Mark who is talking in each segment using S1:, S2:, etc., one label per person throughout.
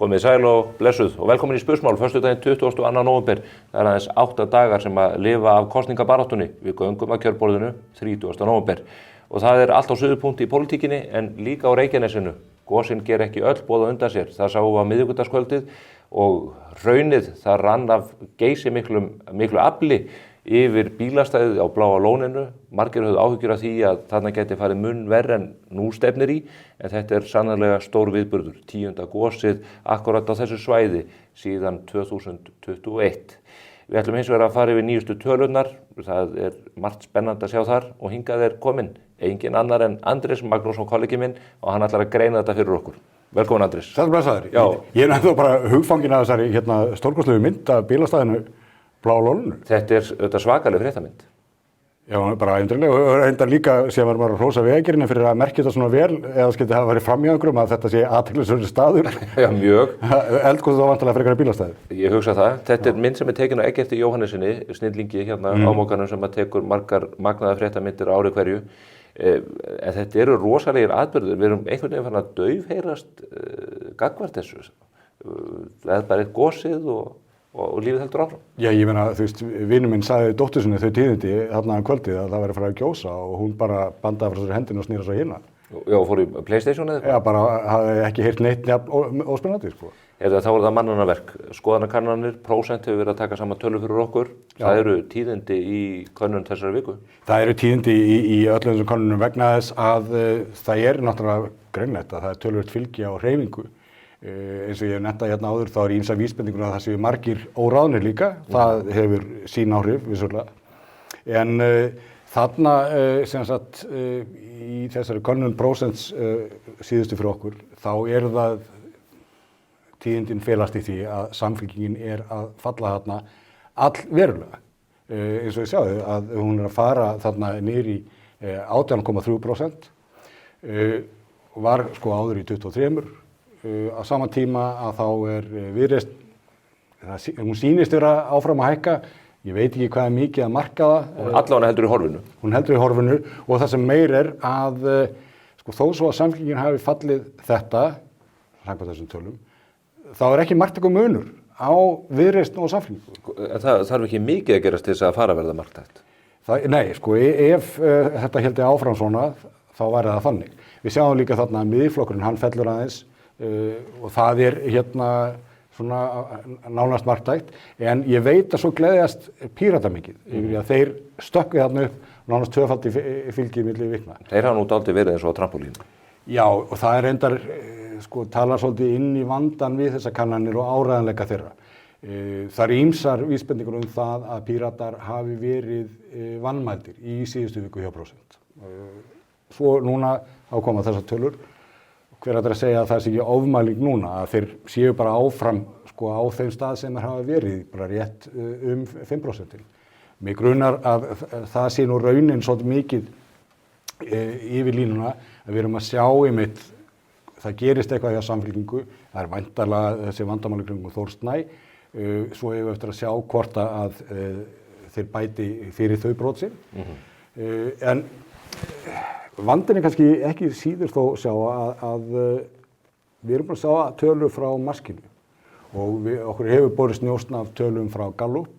S1: Komið sæl og blessuð og velkomin í Spursmál, föstudaginn 22. nóvember. Það aðeins 8 dagar sem að lifa af kosningabaráttunni. Við göngum að kjörborðinu 30. nóvember. Og það allt á suðupunkti í pólitíkinni en líka á Reykjanesinu. Gosinn ger ekki öll boð á undan sér. Það sáum við á miðvikudagskvöldið og hraunið það rann af geysi miklu afli yfir bílastæðið á Bláa lóninu. Margir höfðu áhyggjur af því að þarna gæti farið mun verr en nú stefnir í, en þetta sannarlega stór viðburður, 10. gosið akkurat á þessu svæði síðan 2021. Við ætlum hins vegar að fara yfir nýjustu tölurnar, það margt spennandi að sjá þar og hingað kominn engin annar en Andrés Magnússon kollegi minn og hann ætlar að greina þetta fyrir okkur. Velkomin Andrés.
S2: Sæll blessaður. Ég ennþá bara hugfangin að þessari stórkostlegu mynd af bílastæðinu Bláa lóninu.
S1: Þetta svakaleg fréttamynd.
S2: Já, bara eindrilega og reyndar líka sem var bara að hrósa Vegagerðinni fyrir að merkja þetta svona vel eða skyldi hafa verið fram í einhverjum að þetta sé athyglisverður staður.
S1: Já, mjög.
S2: Eldgos þá vantilega frekar bílastæði.
S1: Ég hugsa það. Þetta mynd sem tekin á Eggerti Jóhannesinni, snillingi hérna ámókanum sem að tekur margar magnaða fréttamyndir á ári hverju. En þetta eru rosalegir atburðir. Við erum einhvern veginn farin að daufheyrast gagnvart þessu. Það bara gosið og lífið heldur áfram.
S2: Já, ég meina, þú veist, vinur minn sagði dóttur sinni þau tíðindi þarna kvöldið að það væri að fara að gjósa og hún bara bandaði frá sér hendina og snýra svo hérna.
S1: Já, fór í PlayStation eða eitthvað?
S2: Já, bara hafði ekki heyrt neitt óspennandi, sko.
S1: Þá það mannanverk, skoðanakannanir, prósent hefur verið að taka saman tölu fyrir okkur. Já. Það eru tíðindi í könnun þessari viku. Það
S2: eru tíðindi í öllum þessum könnunum vegna þess að það náttúrulega greinlegt að það töluvert fylgi á hreyfingu. Eins og ég hef nefnt hérna áður, þá ýmsar vísbendingur að það séu margir óráðnir líka. Það hefur sín áhrif, vissulega. En þarna, sem sagt, í þessari könnun prósents síðustu fyrir okkur, þá það tíðindin felast í því að Samfylkingin að falla þarna allverulega. Eins og ég sjáðu að hún að fara þarna niður í 18,3%, var sko áður í 23%. Á sama tíma að þá Viðreisn, hún sýnist vera áfram að hækka, ég veit ekki hvað mikið að marka það.
S1: Allavega heldur í horfinu.
S2: Hún heldur í horfinu og það sem meir að sko, þó svo að Samfylkingin hafi fallið þetta, samkvæmt þessum tölum, þá ekki marktækur munur á Viðreisn og Samfylkingu.
S1: Það þarf ekki mikið að gerast til þess að fara að verða marktækt?
S2: Nei, sko, ef þetta héldi áfram svona, þá væri það þannig. Við sjáum líka þarna að Miðflokkurinn, hann fellur aðeins, og það hérna svona nánast marktækt, en ég veit að svo gleðjast Pírata mikið yfir því að þeir stökkvi þarna upp nánast tvöfaldi fylgi milli vikna.
S1: Þeir hafa nú dálítið verið eins og á trampolínu.
S2: Já, og það reyndar sko talar svolítið inn í vandan við þessar kannanir og áreiðanleika þeirra. Það ýmsar vísbendingur það að Píratar hafi verið vanmældir í síðustu viku hjá prósent. Svo núna koma þessar tölur. Hver að segja að það sé ekki ofmæling núna, að þeir séu bara áfram sko, á þeim stað sem þeir hafa verið, bara rétt 5%. Mig grunar að það sé nú raunin svolítið mikið yfir línuna, að við erum að sjá einmitt, það gerist eitthvað hjá Samfylkingu, það væntanlega þessi vandamáli kringum Þór Snæ, svo hefur við eftir að sjá hvort að þeir bæti fyrir þau brot sín. En vandinn kannski ekki síður þó sjá að við erum bara að sjá tölur frá maskinu og okkur hefur borist njósn af tölum frá Gallup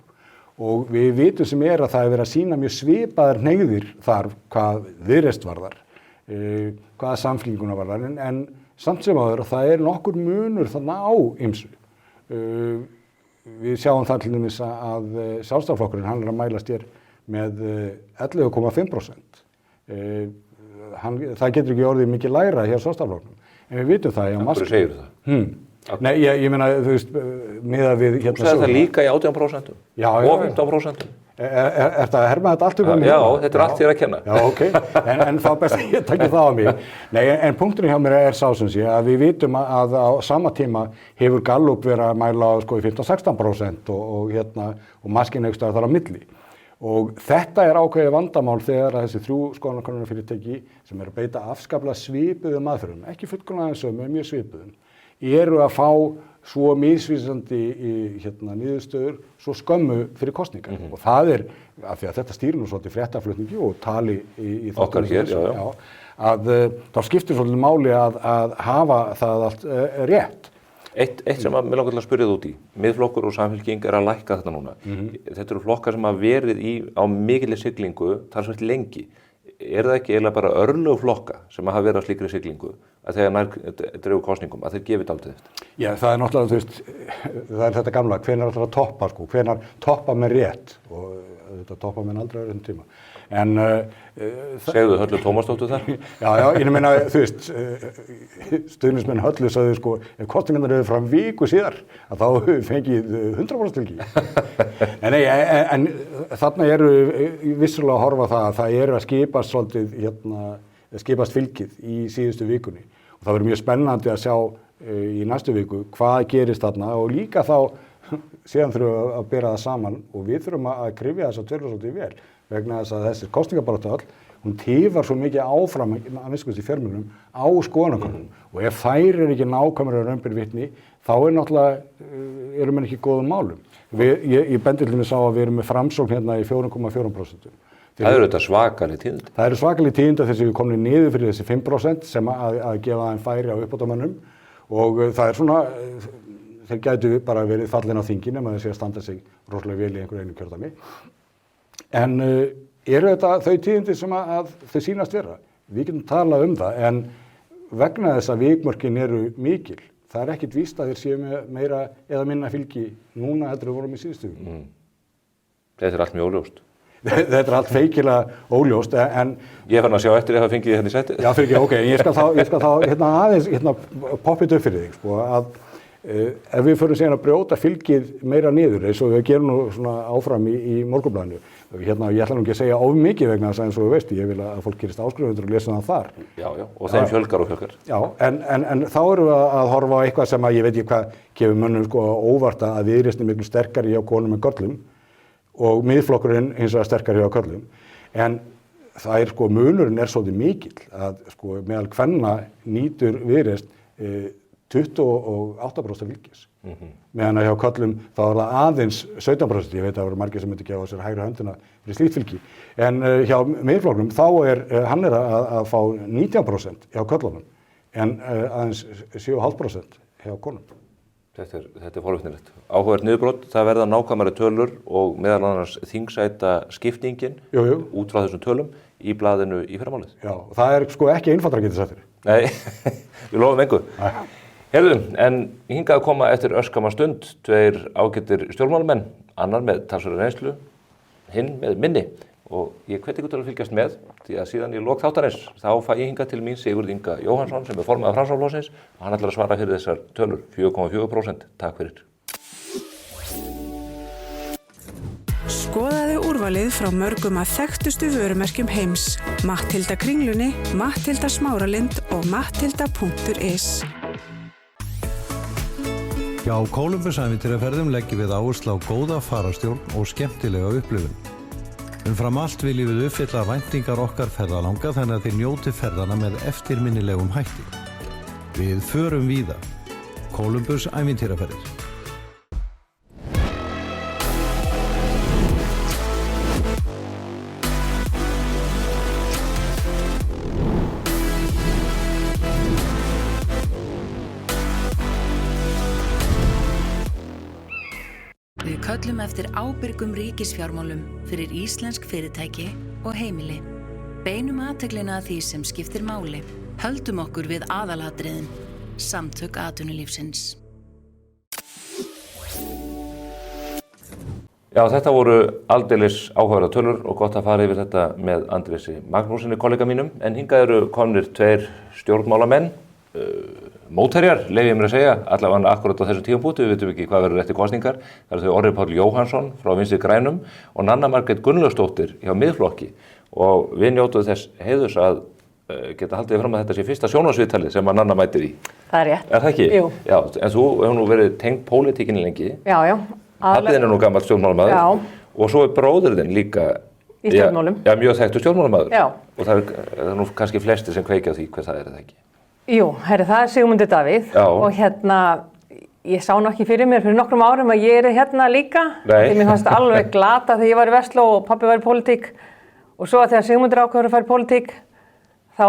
S2: og við vitum sem að það verið að sýna mjög svipaðar hneigðir þar hvað Viðreisn varðar, hvað Samfylkinguna varðar, en samt sem áður að það nokkur munur þarna á ýmsu. Við sjáum það til dæmis að Sjálfstæðisflokkurinn, hann að mælast hér með 11,5%. Það getur ekki orðið mikið lægra hjá Sjálfstæðisflokknum, en við vitum það.
S1: Af hverju segirðu það?
S2: Nei, ég meina, þú veist, miðað við
S1: hérna... Þú sagði það líka í 18%?
S2: Já.
S1: Og 15%?
S2: Það að herma þetta allt upp á mig?
S1: Já, þetta allt þér að kenna.
S2: Já, ok, en þá best að ég takki það á mig. Nei, en punkturinn hjá mér sá sem sé að við vitum að á sama tíma hefur Gallup verið að mæla sko í 15-16% og maskinn einhvers staðar þar á milli. Og þetta ákveðið vandamál þegar að þessi 3 skoðanakönnunarfyrirtæki sem að beita afskaplega svipuðum aðferðum, ekki fullkomlega sömu, mjög svipuðum, að fá svo misvísandi niðurstöður svo skömmu fyrir kosningar. Og það af því að þetta stýrir nú svolítið fréttaflutningi og tali í
S1: okkar hér,
S2: að þá skiptir svolítið máli að hafa það allt rétt.
S1: Eitt sem að mér langar til að spyrja þið út í. Miðflokkur og Samfylking að lækka þetta núna. Þetta eru flokkar sem hafa verið á mikilli siglingu talsvert lengi. Það ekki eiginlega bara örlög flokka sem hafa verið á slíkri siglingu að þegar nær dregur kosningum, að þeir gefið dálítið eftir?
S2: Já, það náttúrulega, þú veist, það þetta gamla, hvenær ætlar að toppa, sko, hvenær toppa með rétt og þetta toppa með aldrei öðrum tíma. En
S1: segðu Höllu Tómasdóttur þar?
S2: Já, ég meina, þú veist, stuðningsmenn Höllu sagði, sko, ef kosningarnar eru fram viku síðar, að þá fengið 100% fylgi. En þarna eru vissulega að horfa það að það eru að skipast svolítið, skipast fylgið í síðustu vikunni. Og það verður mjög spennandi að sjá í næstu viku hvað gerist þarna og líka þá síðan þurfum við að bera það saman og við þurfum að kryfja þess að tölur svolítið vel vegna þess að þessi kosningabaráttu öll, hún tifar svo mikið áfram að minnst í fjölmiðlum á skoðanakönnunum og ef þær ekki nákvæmur raun ber vitni þá erum við ekki góðum málum. Ég bendi til þess að við erum með framsókn hérna í 4,4%.
S1: Það eru þetta svakalig tíðindi.
S2: Það eru svakalig tíðindi þess að við komum niður fyrir þessi 5% sem að gefa þeim færi á uppbótarmönnum og það er svona, þeir gætu bara verið fallin á þingin ef þeir sé að standa sig rosalega vel í einhverju einu kjördæmi. En eru þetta þau tíðindi sem að þau sýnast vera? Við getum talað það en vegna þess að vikmörkin eru mikil, það er ekkit víst að þeir séu með meira eða minna fylgi núna heldur við vorum í síðustu viku.
S1: Þetta er allt mjög óljóst.
S2: Þetta er allt feikilega óljóst en
S1: ég fann að sjá eftir að það fengið hérna í sæti.
S2: Já, fyrir ekki, ok, ég skal þá aðeins poppið upp fyrir þig, sko, að ef við förum síðan að brjóta fylgið meira niður eins og við gerum nú svona áfram í Morgunblaðinu, ég ætla nú ekki að segja of mikið vegna þess að eins og þú veist, ég vil að fólk gerist áskrifendur og lesa það þar.
S1: Já, og þeim fjölgar og fjölgar. Já,
S2: en þá erum við að horfa á eitthvað sem að ég veit ekki hvað gefur mönnum sko óvart að Viðreisn er miklu sterkari hjá konum en körlum og Miðflokkurinn hins vegar sterkari hjá körlum, en það sko munurinn svolítið mikill að sko meðal kvenna nýtur Viðreisn 28% fylgis. Meðan að hjá körlum þá það aðeins 17%, ég veit að það voru margir sem myndi gefa sér hægri höndina fyrir slíkt fylgi, en hjá Miðflokknum þá hann að fá 19% hjá körlunum, en aðeins 7,5% hjá konum.
S1: Þetta er forvitnilegt. Áhugavert niðurbrot, það verða nákvæmari tölur og meðal annars þingsæta skiptingin út frá þessum tölum í blaðinu í fyrramálið. Já, og það sko ekki einfaldara að geta sættir. Nei, við lofum engu. Heyrðu, en hingað að koma eftir örskama stund tveir ágættir stjórnmálamenn, annar með talsverða reynslu, hinn með minni og ég hvet ykkur til að fylgjast með því að síðan í lok þáttarins þá fæ ég hingað til mín Sigurð Inga Jóhannsson sem formaður Framsóknarflokksins og hann ætlar að svara fyrir þessar tölur 4,4%. Takk fyrir.
S3: Skoðaðu úrvalið frá mörgum að þekktustu vörumerkjum heims, Matthilda Kringlunni, Matthilda Smáralind og matthilda.is.
S4: Hjá Columbus ævintýraferðum leggjum við áherslu á góða fararstjórn og skemmtilega upplifun. Umfram allt viljum við uppfylla væntingar okkar ferðalanga þannig að þeir njóti ferðana með eftirminnilegum hætti. Við förum víða. Columbus ævintýraferðir.
S5: Við köllum eftir ábyrgum ríkisfjármálum fyrir íslensk fyrirtæki og heimili. Beinum athyglina að því sem skiptir máli. Höldum okkur við aðalatriðin. Samtök atvinnulífsins.
S1: Já, þetta voru aldeilis áhugaverðar tölur og gott að fara yfir þetta með Andrési Magnúsinni, kollega mínum. En hingað eru komnir tveir stjórnmálamenn, mótherjar, leyfi ég mér að segja, allavega akkurat á þessu tímapunkti, við vitum ekki hvað verður eftir kosningar. Það eru þau Orri Páll Jóhannsson frá Vinstri grænum og Nanna Margrét Gunnlaugsdóttir hjá Miðflokki. Og við njótum þess heiðurs að geta haldið fram að þetta sé fyrsta sjónvarpsviðtalið sem að Nanna mætir í.
S6: Það er rétt.
S1: Er það ekki?
S6: Jú.
S1: Já, en þú hefur nú verið tengd pólitíkinni lengi.
S6: Já.
S1: Pabbi þinn er nú gamall stjórnmálamaður.
S6: Já.
S1: Og svo er bróðir þinn líka
S6: í stjórnmálum.
S1: Já, mjög þekktur stjórnmálamaður.
S6: Já.
S1: Og það er nú kannski flestir sem kveikja á því hvað það er það ekki.
S6: Jú, það er Sigmundur Davíð.
S1: Já.
S6: Og ég sá nú ekki fyrir mér fyrir nokkrum árum að ég hérna líka.
S1: Nei.
S6: Því mér fannst alveg glata þegar ég var í Versló og pabbi var í pólitík. Og svo þegar Sigmundur ákveður að fara í pólitík, þá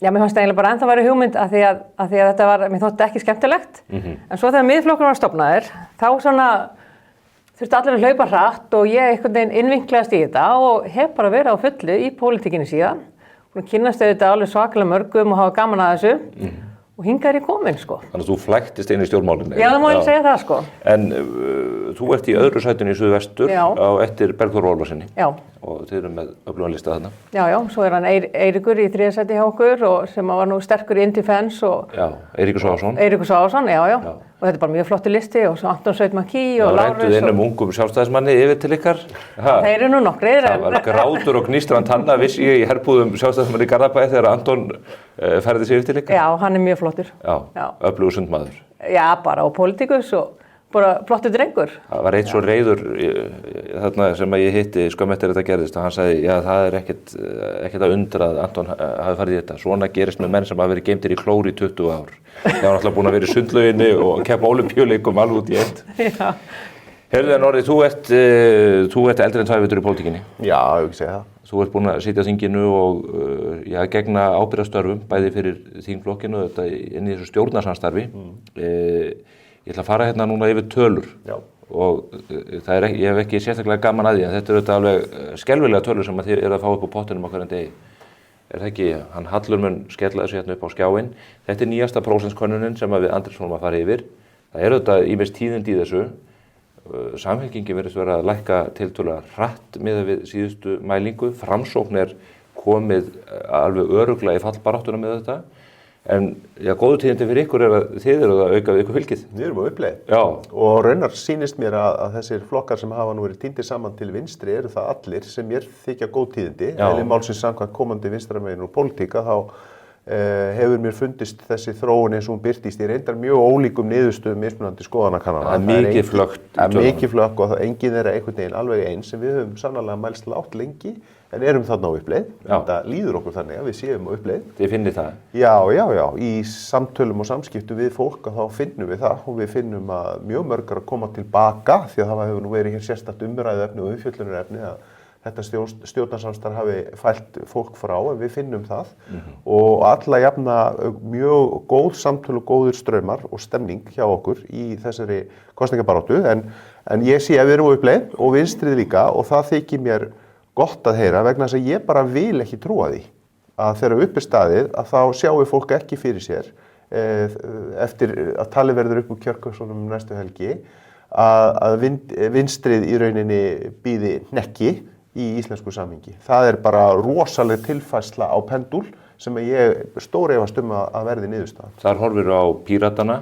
S6: Já, mér fannst eiginlega bara ennþá væri hugmynd að því að þetta var, mér þótti ekki skemmtilegt. En svo þegar Miðflokkurinn var stofnaður, þá svona þurfti allir að hlaupa hratt og ég einhvern veginn innvinklaðist í þetta og hef bara verið á fullu í pólitíkinni síðan. Hún kynnast auðvitað alveg svakalega mörgum og hafa gaman að þessu. Og hingað er ég komin, sko.
S1: Þannig að þú flæktist inn í stjórnmálinu.
S6: Já, það má ég segja það, sko.
S1: En þú ert í öðru sætinu í Suðvestur á eftir Bergþór Ólasinni.
S6: Já.
S1: Og þið eru með öflugan lista þarna.
S6: Já, svo er hann Eiríkur í 3. sæti hjá okkur og sem var nú sterkur í Indifens og...
S1: Já, Eiríkur Svavarsson.
S6: Eiríkur Svavarsson, já. Og þetta er bara mjög flottur listi og svo Anton Sveitmakí og Lárus.
S1: Já, rædduð ungum sjálfstæðismanni yfir til ykkar.
S6: Þeir eru nú nokkrir.
S1: Það var grátur og gnístran tanna, vissi ég í herbúðum sjálfstæðismanni í Garðabæ þegar Anton ferði sig yfir til ykkar.
S6: Já, hann er mjög flottur.
S1: Já, öflugur sundmaður.
S6: Já, bara og pólitíkus og bara flottur drengur.
S1: Það var eitt svo reiður þarna sem að ég hitti skömmu eftir þetta gerðist og hann sagði, já það er ekkert að undra að Anton hafi farið í þetta. Svona gerist með menn sem hafa verið geymdir í klóri í 20 ár. Það var náttúrulega búin að vera í sundlauginni og keppa ólympíuleikum alveg út í eitt.
S6: Já.
S1: Heyrðu en Orri, þú ert eldri en 2 vetur í pólitíkinni.
S7: Já, ég vil segja það.
S1: Þú ert búin að sitja á þinginu og gegna ábyrgðarstörfum, bæði fyrir þingflokkinu og þetta inn í þessu stjórnarsamstarfi. Ég ætla að fara hérna núna yfir tölur.
S7: Já.
S1: Og ég hef ekki sérstaklega gaman að því, en þetta eru þetta alveg skelfilega tölur sem að þið eru að fá upp á pottinum á hverjum degi. Er það ekki, hann Hallur mun skella þessu hérna upp á skjáinn. Þetta er nýjasta prósentskönnunin sem við Andrés fórum að fara yfir. Það eru þetta ýmist tíðindi í þessu. Samfylkingin virðist vera að lækka tiltölulega hratt miðað við síðustu mælingu. Framsókn er komið alveg örugglega í fallbaráttuna með þetta. En já, góðu tíðindi fyrir ykkur er að þið eru að auka við ykkur fylgið.
S7: Við erum á uppleið.
S1: Já.
S7: Og raunar sýnist mér að þessir flokkar sem hafa nú verið tíndir saman til vinstri eru það allir sem mér þykja góð tíðindi. Eða málsins samkvæmt komandi vinstramegin úr pólitíka þá hefur mér fundist þessi þróun eins og hún birtist í reyndar mjög ólíkum niðurstöðum mismunandi skoðanakannana.
S1: Það er mikið flökkt.
S7: Það er mikið flökk og enginn er einhvern veginn alveg eins sem við höfum sannarlega mælst lágt lengi en erum þarna á uppleið. Þetta líður okkur þannig að við séum á uppleið.
S1: Þið finnið það?
S7: Já. Í samtölum og samskiptum við fólk þá finnum við það og við finnum að mjög mörg að koma tilbaka því að það hefur nú verið hér sérstakt umræðuefni og umfjöllunarefni að þetta stjórnarsamstarf hafi fælt fólk frá en við finnum það og alla jafna mjög góð samtöl og góður straumar og stemning hjá okkur í þessari kosningabaráttu en ég sé að við erum á uppleið og vinstrið líka og það þykir mér gott að heyra vegna þess að ég bara vil ekki trúa því að þegar upp er staðið að þá sjáu fólk ekki fyrir sér eftir að talið verður upp úr kjörkössunum næstu helgi að vinstrið í rauninni býði hnekki í íslensku samhengi. Það er bara rosaleg tilfærsla á pendúl sem ég stórefast að verði niðurstaðan.
S1: Þar horfir á Píratana,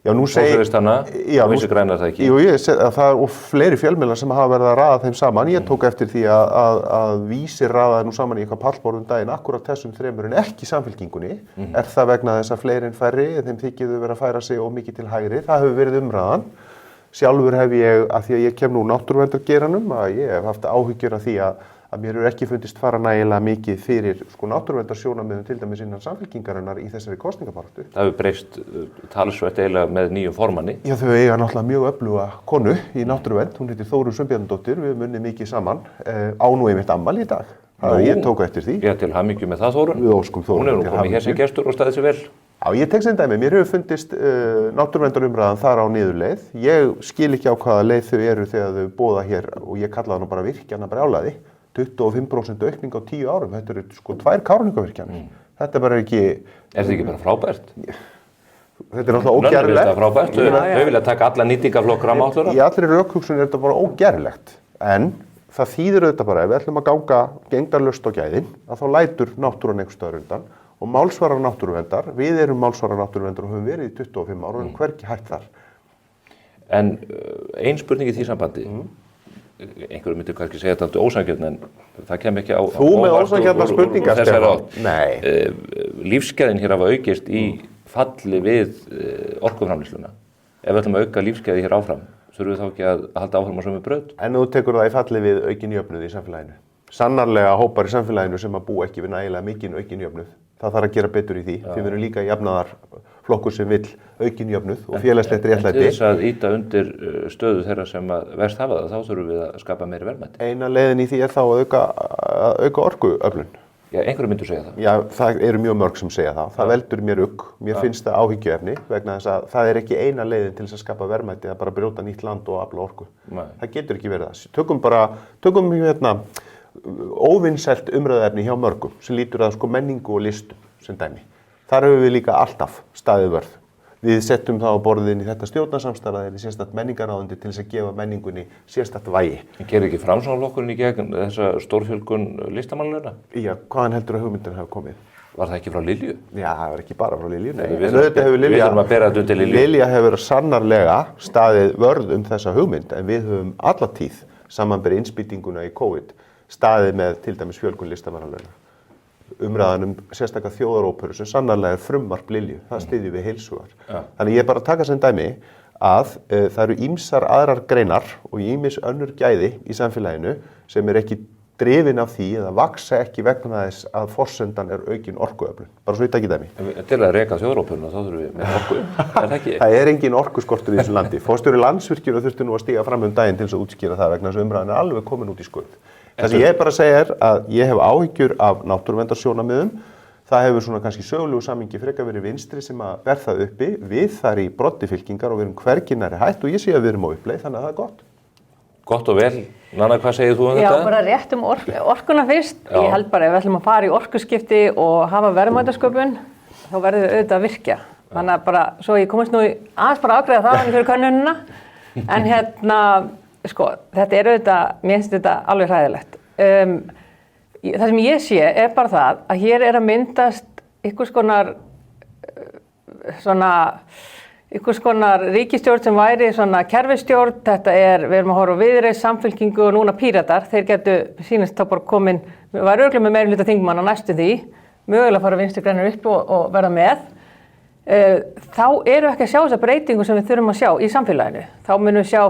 S7: Sósíalistana
S1: og Vinstri græna það ekki?
S7: Jú, ég sé að það og fleiri fjölmiðlar sem hafa verið að raða þeim saman. Ég tók eftir því að Vísir raðaði nú saman í eitthvað pallborðum daginn akkurat þessum þremur en ekki Samfylkingunni. Er það vegna þess að fleiri en færri, þeim þykir þau vera að færa sig of mikið til hægri. Það hefur verið umræðan. Sjálfur hef ég, að því að ég kem nú náttúruverndargeiranum, að ég hef haft áhyggjur af því að mér hefur ekki fundist fara nægilega mikið fyrir náttúruverndarsjónarmiðum til dæmis innan Samfylkingarinnar í þessari kosningabaráttu. Það
S1: hefur breyst talsvert eiginlega með nýjum formanni.
S7: Já, þau eiga náttúrulega mjög öfluga konu í náttúruvernd, hún heitir Þórunn Sveinbjarnardóttir, við höfum unnið mikið saman, á nú einmitt afmæli í dag. Ég tók eftir því.
S1: Já, til hamingju með það Þórunn.
S7: Við óskum Þórunn.
S1: Hún hefur nú komið hér sem gestur og staðið sig vel.
S7: Já, ég tek sem dæmi. Mér hefur fundist náttúruverndarumræðan þar á niðurleið. Ég skil ekki á hvaða leið þau eru þegar þau boða hér og ég kalla það nú bara virkjana brjálæði. 25% aukning á 10 árum. Þetta eru 2 Kárahnjúkavirkjanir. Þetta er bara ekki...
S1: Er þetta ekki bara frábært?
S7: Þetta er náttúrulega ógerlegt.
S1: Nönnur er frábært. Þau vilja taka alla nýtingaflokk rammaáætlunar.
S7: Í allri rökhugsun er þetta bara ógerlegt. En það þýðir auðvitað bara ef við ætlum að ganga gegndarlaust á gæðin að þá lætur náttúran einhvers staðar undan og málsvarar náttúruverndar, við erum málsvarar náttúruverndar og höfum verið í 25 ára og hvergi hægt þar.
S1: En ein spurning í því sambandi, einhverjum myndir kannski segja þetta ósanngjarnt en það kem ekki á...
S7: Þú með ósanngjarnar spurningar, Stefán?
S1: Nei. Lífsgæðin hér hafa aukist í falli við orkuframleiðsluna. Ef við ætlum að auka lífsgæði hér áfram, þurfum við þá ekki að halda áfram á sömu braut?
S7: En þú tekur það í falli við aukin jöfnuð í samfélaginu. Sannarlega hópar í samfélaginu sem að búa ekki við nægilega mikinn aukin jöfnuð. Það þarf að gera betur í því. Því við erum líka jafnaðarflokkur sem vill aukin jöfnuð og félagslegt réttlæti.
S1: En til þess að ýta undir stöðu þeirra sem að verst hafa það, þá þurfum við að skapa meiri verðmæti.
S7: Eina leiðin í því er þá að auka orkuöflun.
S1: Já, einhverju myndu segja það.
S7: Já, það eru mjög mörg sem segja það. Það veldur mér mér finnst það áhyggjuefni vegna þess að það ekki eina leiðin til þess að skapa verðmæti að bara brjóta nýtt land og afla orku.
S1: Nei.
S7: Það getur ekki verið það. Tökum óvinsælt umræðuefni hjá mörgum sem lítur að menningu og listum sem dæmi. Þar höfum við líka alltaf staðið vörð. Við settum það á borðin í þetta stjórnarsamstarf eða sérstakt menningarráðuneyti til þess að gefa menningunni sérstakt vægi.
S1: En gerir ekki Framsóknarflokkurinn í gegn þessa stórfjölgun listamannalauna?
S7: Já, hvaðan heldur að hugmyndin hafi komið?
S1: Var það ekki frá Lilju?
S7: Já, það var ekki bara frá Lilju. Nei,
S1: Við þurfum að bera þetta undir Lilju.
S7: Lilja hefur sannarlega staðið vörð þessa hugmynd en við höfum alla tíð samanber innspýtinguna í COVID staðið með til dæmis fjölgun listamannalauna. Umræðan sérstaklega þjóðaróperu sem sannarlega frumvarp Lilju, það styðjum við heils hugar. Þannig ég bara taka sem dæmi að það eru ýmsar aðrar greinar og ýmis önnur gæði í samfélaginu sem ekki drifin af því eða vaksa ekki vegna þess að forsendan aukin orkuöflun. Bara svo ég taki dæmi.
S1: Til að reka þjóðaróperuna þá þurfum við með orku, það ekki?
S7: Það engin orkuskortur í þessu landi. Forstjóri Landsvirkjun þurfti nú að stíga fram daginn til þess að útskýra það vegna þess að umræðan alveg komin út í skuld. Það sem ég bara segja að ég hef áhyggjur af náttúruverndarsjónarmiðum. Það hefur kannski sögulegu samhengi frekar verið vinstri sem að verða það uppi. Við þar í broddi fylkingar og við erum hvergi nærri hætt og ég sé að við erum á uppleið, þannig að það gott.
S1: Gott og vel. Nanna, hvað segir þú þetta?
S6: Já, bara rétt orkuna fyrst. Já. Ég held bara ef við ætlum að fara í orkuskipti og hafa verðmætasköpun, þá verðum við auðvitað að virkja. Þannig að bara, svo ég komast nú aðeins bara afgreiða það fyrir könnunina. En þetta auðvitað, mér finnst þetta alveg hræðilegt. Það sem ég sé bara það að hér að myndast einhvers konar ríkisstjórn sem væri kerfisstjórn. Þetta við erum að horfa á Viðreisn, Samfylkingu og núna Píratar. Þeir getu sýnist þá bara komin, við væri örugglega með meirihluta þingmanna næstu því, mögulega fara Vinstri græn upp og verða með. Þá erum við ekki að sjá þessa breytingu sem við þurfum að sjá í samfélaginu. Þá munum við sjá,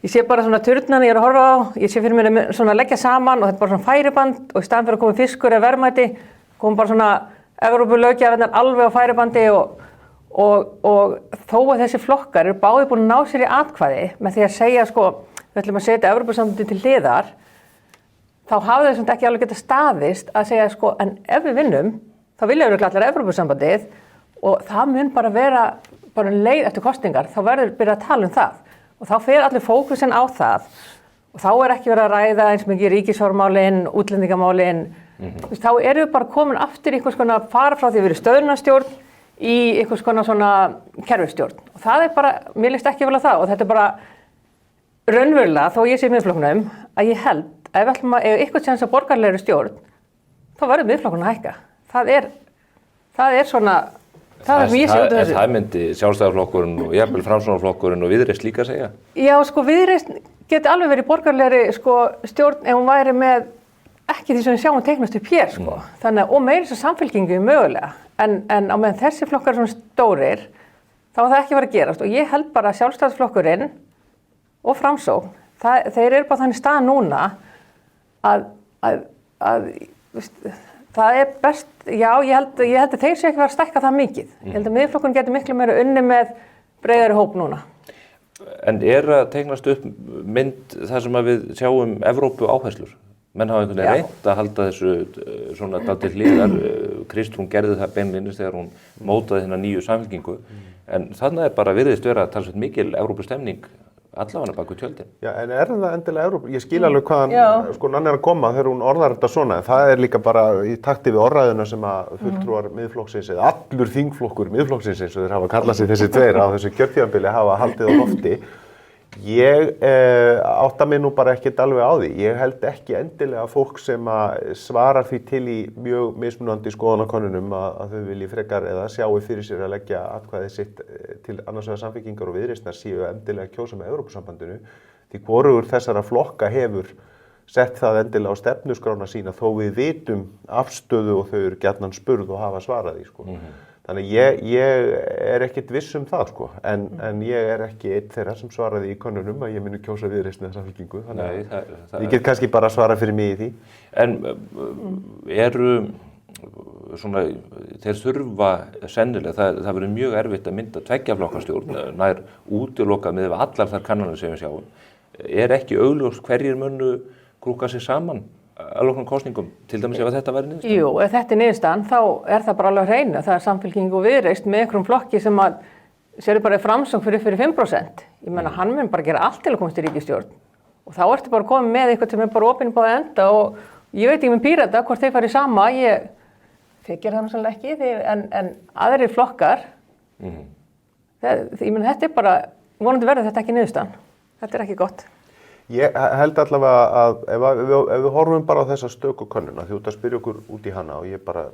S6: ég sé bara turnan ég að horfa á, ég sé fyrir mér að leggja saman og þetta er bara færiband og í staðan fyrir að koma fiskur eða verðmæti, koma bara Evrópulöggjafarnir alveg á færibandi og þó að þessi flokkar eru báðir búin að ná sér í atkvæði með því að segja við ætlum að setja Evrópusambandið til hliðar, þá hafa þau ekki alveg getað staðist að segja en ef við vinnum, þá vilja við allar Evrópusambandið og það mun bara vera leið eftir kosningar, þá verður byrjað að tala það. Og þá fer allir fókusin á það og þá ekki verið að ræða eins mikið ríkisfjármálin, útlendingamálin. Þá erum við bara komin aftur í einhvers konar fara frá því að vera stöðnarstjórn í einhvers konar svona kerfisstjórn. Og það bara, mér líst ekki vel á það og þetta bara raunverulega, þó ég sé Miðflokknum, að ég held að ef eitthvað séns að borgarlegri stjórn, þá verður Miðflokkurinn að hækka. Það svona...
S1: Það myndi Sjálfstæðisflokkurinn og jafnvel Framsóknarflokkurinn og Viðreisn líka segja? Já,
S6: Viðreisn geti alveg verið borgarlegri stjórn ef hún væri með ekki því sem við sjáum teiknast upp hér. Þannig og meira svo Samfylkingu mögulega. En á meðan þessi flokkar eru svona stórir, þá það ekki verið að gerast. Og ég held bara að Sjálfstæðisflokkurinn og Framsókn, þeir eru bara þannig stað núna að það best, já, ég held að þeir sé ekki verið að stækka það mikið. Ég held að Miðflokkurinn getur miklu meira unni með breiðari hóp núna.
S1: En að teiknast upp mynd þar sem að við sjáum Evrópu áherslur? Menn hafa einhvern veginn reynt að halda þessu svona til hliðar. Kristrún gerði það beinlínis þegar hún mótaði hérna nýju samfylkingu. En þarna bara virðist vera talsveit mikil Evrópustemning allavega baku tjöldin. Já, en það endilega Evrópu? Ég skil alveg hvaðan Nanna að koma þegar hún orðar þetta svona. En það líka bara í takti við orðræðuna sem að fulltrúar Miðflokksins eða allur þingflokkur Miðflokksins eins og þeir hafa kallað sig þessi tveir á þessu kjörtímabili hafa haldið á lofti. Ég átta mig nú bara ekkert alveg á því. Ég held ekki endilega fólk sem að svarar því til í mjög mismunandi skoðanakönnunum að þau vilji frekar eða sjáu fyrir sér að leggja atkvæði sitt til annars vegar Samfylkingar og Viðreisnar séu endilega kjósa með Evrópusambandinu. Því hvorugur þessara flokka hefur sett það endilega á stefnuskrána sína þó við vitum afstöðu og þau eru gjarnan spurð og hafa svarað því. Þannig ég ekkert viss það en ég ekki einn þeirra sem svaraði í könnunum að ég muni kjósa Viðreisn eða Samfylkingu. Þannig að ég get kannski bara svara fyrir mig í því. En þeir þurfa sennilega, það verður mjög erfitt að mynda tveggjaflokkastjórn, nær útilokað með allar þær kannanir sem við sjáum. Ekki augljóst hverjir munu krúka sig saman að loknum kosningum, til dæmis ef þetta væri niðurstaðan?
S6: Jú, ef þetta niðurstaðan, þá það bara alveg hreinu. Það Samfylking og Viðreisn með einhverjum flokki sem að sérðu bara Framsókn fyrir 5%. Ég meina, hann mun bara gera allt til að komast í ríkisstjórn. Og þá ertu bara komið með eitthvað sem bara opinn báði enda og ég veit ekki með Pírata hvort þeir farið sama, ég gera það náttúrulega ekki, en aðrir flokkar, ég meina, þetta bara, vonandi verður þetta ekki niðurstaðan. Þetta ekki gott.
S7: Ég held allavega að ef við horfum bara á þessa stöku könnuna, því út að spyrja okkur út í hana og ég bara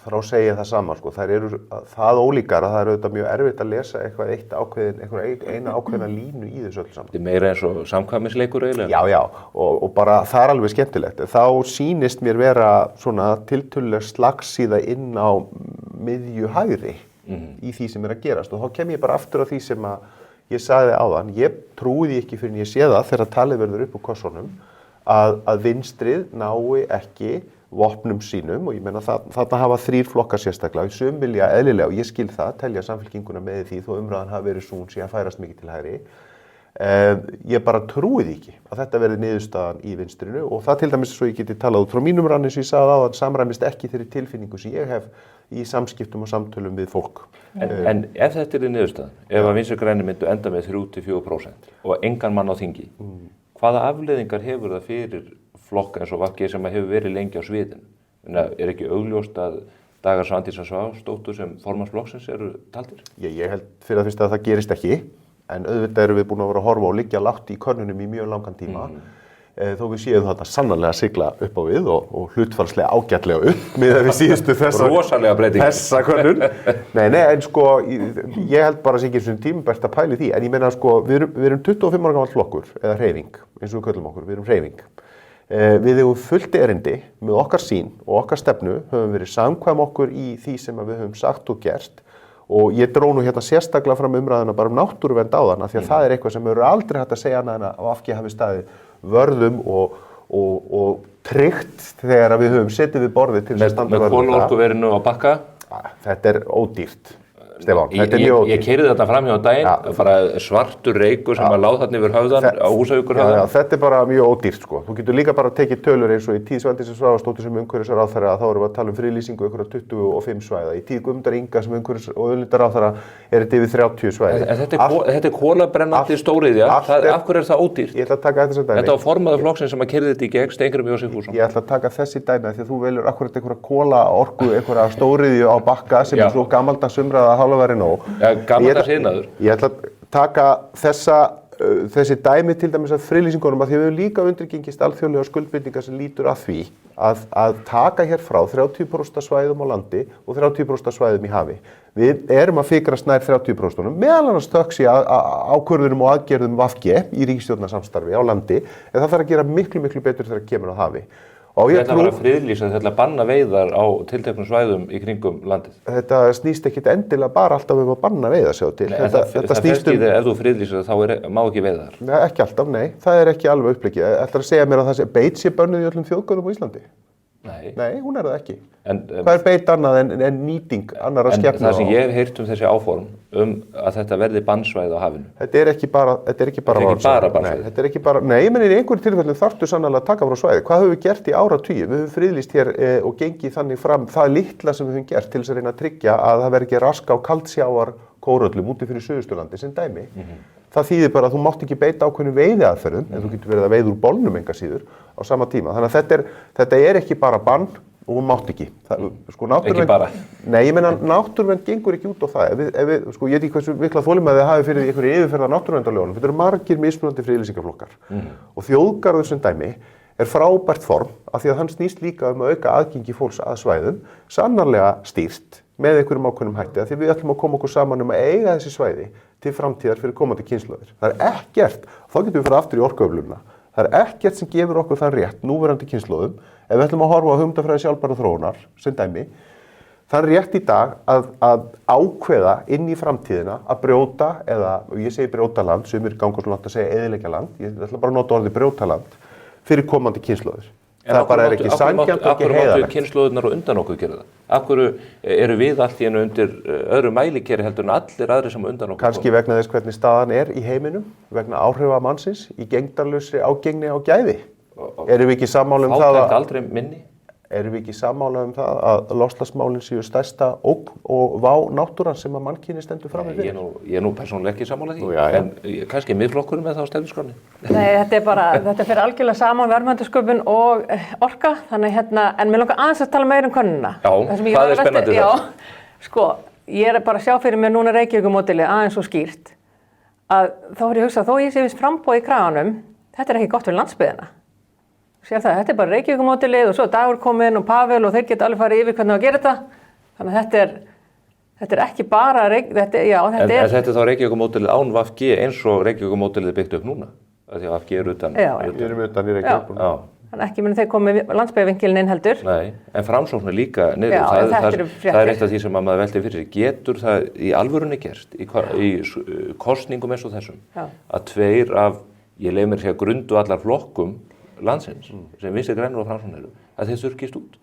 S7: þarf að segja það sama, sko, þær eru það ólíkar að það auðvitað mjög erfitt að lesa eina ákveðna línu í þessu öll saman.
S1: Þetta meira eins og samkvæmisleikur eiginlega?
S7: Já, og bara það alveg skemmtilegt. Þá sýnist mér vera svona tiltöluleg slagsíða inn á miðju hægri í því sem að gerast og þá kem ég bara aftur á því sem að ég sagði áðan, ég trúi því ekki fyrir en ég sé það þegar talið verður upp úr kossunum að vinstrið nái ekki vopnum sínum og ég meina þarna hafa 3 flokkar sérstaklega, sum vilja eðlilega og ég skil það, telja Samfylkinguna með því þó umræðan hafi verið svo hún sé að færast mikið til hægri. Ég bara trúi því ekki að þetta verði niðurstaðan í vinstrinu og það til dæmis svo ég geti talað út frá mínum rann eins og ég sagði áðan samræmist ekki þeirri tilfinningu sem ég hef í samskiptum og samtölum við fólk.
S1: En ef þetta niðurstaðan, ef að Vinstri grænir myndu enda með 3-4% og engan mann á þingi, hvaða afleiðingar hefur það fyrir flokka eins og VG sem hefur verið lengi á sviðinu? Ekki augljóst að Dagar Svandísar Svavarsdóttur sem formannsflokksins eru taldir?
S7: Ég held fyrir að fyrst að það gerist ekki, en auðvitað erum við búin að vera að horfa og liggja lágt í könnunum í mjög langan tíma. Þó við séum þetta sannarlega sigla upp á við og hlutfallslega ágætlega upp með að við síðustu þessa könnun. Nei, en sko, ég held bara að sé ekki eins og tímabært að pæli því, en ég meina sko, við erum 25 ára gamall flokkur, eða hreyfing, eins og við köllum okkur, við erum hreyfing. Við hefum fullt erindi með okkar sýn og okkar stefnu, höfum verið samkvæm okkur í því sem við höfum sagt og gert og ég dró nú hérna sérstaklega fram umræðuna bara náttúruvernd áðan af því að það eitthvað sem hefur aldrei hægt að segja annað en að VG hafi staðið vörðum og tryggt þegar við höfum setið við borðið til þess að standa vörðum.
S1: Með kolorkuverinu á Bakka?
S7: Þetta ódýrt. Stefán, þetta mjög ódýrt.
S1: Ég keyrði þetta fram hjá daginn, bara svartur reykur sem að láð þarna yfir höfðan á Húsavíkurhöfðan.
S7: Já, þetta bara mjög ódýrt sko. Þú getur líka bara tekið tölur eins og í tíð Svandísar Svavarsdóttur sem umhverfisráðherra þá erum við að tala friðlýsingu ykkur 25 svæða. Í tíð Guðmundar Inga sem umhverfis- og auðlindaráðherra þetta yfir 30 svæði.
S1: Þetta er kolabrennandi stóriðja. Af hverju er það ódýrt?
S7: Ég ætla að taka þetta sem dæmi.
S1: Þetta var formaður flokksins sem að keyrði þetta í gegn, Steingrímur J. Sigfússon.
S7: Ég ætla að taka þessi dæmi því að þú velur akkurat einhverja kolaorku, einhverja stóriðju á Bakka sem er svo gamaldags umræða að hálfa væri nóg.
S1: Gamaldags iðnaður.
S7: Ég ætla að taka þessi dæmi til dæmis af friðlýsingunum að því við höfum líka undirgengist alþjóðlega skuldbindingar sem lítur að því að taka hér frá 30% svæðum á landi og 30% svæðum í hafi. Við erum að fikrast nær 30%, meðal annars þökks í ákvörðunum og aðgerðum VG í ríkisstjórnarsamstarfi á landi, en það þarf að gera miklu betur þegar kemur á hafi.
S1: Þetta var að friðlýsa, þetta að banna veiðar á tilteknum svæðum í kringum landið.
S7: Þetta snýst ekkit endilega bara alltaf að banna veiðar sjá til.
S1: Það fyrst í þegar ef þú friðlýsir þá má ekki veiðar.
S7: Nei, ekki alltaf, nei. Það er ekki alveg uppleggið. Ætlar að segja mér að beit sé bönnuð í öllum þjóðgörðum á Íslandi? Nei, hún er það ekki. Hvað er beit annað en nýting annarra skepna?
S1: En það sem ég hef heyrt þessi áform að þetta verði bannsvæði á hafinu.
S7: Þetta er ekki bara bannsvæði. Nei, ég meni í einhverjum tilfellum þarftu sannarlega að taka frá svæði. Hvað höfum við gert í áratugi? Við höfum friðlýst hér og gengið þannig fram það litla sem við höfum gert til þess að reyna að tryggja að það verði ekki rask á kaldsjávar kóröllum úti fyrir Suðausturlandi sem dæmi. Það þýðir bara að þú mátt ekki beita ákveðnum veiðiaðferðum en þú getur verið að veiða úr bolnum enga síður á sama tíma. Þannig að þetta er ekki bara bann og hún mátt ekki.
S1: Ekki bara?
S7: Nei, ég meina náttúruvernd gengur ekki út á það. Ég veit ekki hversu mikla þolinmæði þið hafi fyrir einhverju yfirferð af náttúruverndarlögunum. Þetta eru margir mismunandi friðlýsingarflokkar. Og þjóðgarður sem dæmi er frábært form af því að hann snýst líka að auka aðgengi fólks að svæðum, sannarlega stýrt með einhverjum ákveðnum hætti að því við ætlum að koma okkur saman að eiga þessi svæði til framtíðar fyrir komandi kynslóðir. Það er ekkert, þá getum við farið aftur í orkuöflunina, það er ekkert sem gefur okkur þann rétt núverandi kynslóðum ef við ætlum að horfa á hugmyndafræði sjálfbærrar þróunar sem dæmi, þann rétt í dag að ákveða inn í framtíðina að brjóta eða, ég segi brjóta land, sumir ganga svo langt að segja eyðileggja land, ég ætla bara að nota orðið brjóta land fyrir komandi kynslóðir. Það bara er ekki sanngjarnt og ekki heiðarlegt.
S1: Af hverju máttu kynslóðirnar og undan okkur gera það? Af hverju eru við allt í einu undir öðru mælikeri heldur en allir aðrir sem undan okkur?
S7: Kannski vegna þess hvernig staðan er í heiminum, vegna áhrifa mannsins í gegndarlausri ágengni á gæði. Erum við ekki sammála um það
S1: fátækt aldrei minni?
S7: Erum við ekki sammála um það að loftslagsmálin séu stærsta ógn og vá náttúran sem að mannkyni stendur fram
S1: Ég er nú persónulega ekki sammála því,
S7: Nú, já.
S1: en kannski miðflokkurinn með það á stefnuskránni.
S6: Nei, þetta fyrir algjörlega saman verðmætasköpun og orka, þannig en mér langar aðeins að tala meira um könnunina.
S1: Já, það er spennandi
S6: Já, sko, ég er bara að sjá fyrir mér núna Reykjavíkurmódelið aðeins svo skýrt að þá er ég hugsað, þó ég sé viss framboð í kraganum, þetta er ekki gott fyrir landsbyggðina. Sér það, þetta er bara Reykjavíkurmódelið og svo Dagur kominn og Pavel og þeir geta alveg farið yfir hvernig að gera þetta. Þannig að þetta er ekki bara,
S1: En þetta er þá Reykjavíkurmódelið án VFG eins og Reykjavíkurmódelið er byggt upp núna? Af því að VFG er utan.
S7: Við erum utan í Reykjavík.
S1: Já.
S6: Þannig ekki muni þeir komið landsbyggðarvinkilinn inn heldur.
S1: Nei, en Framsókn er líka niður.
S6: Já,
S1: það er eitt af því sem maður veltir fyrir sig. Getur það í alvörunni gerst, í kosningum eins og þessum, að tveir af, ég leyfi mér að segja, grundu allar flokkum landsins, sem Vinstri grænir og Framsókn eru, að þeir þurrkist út?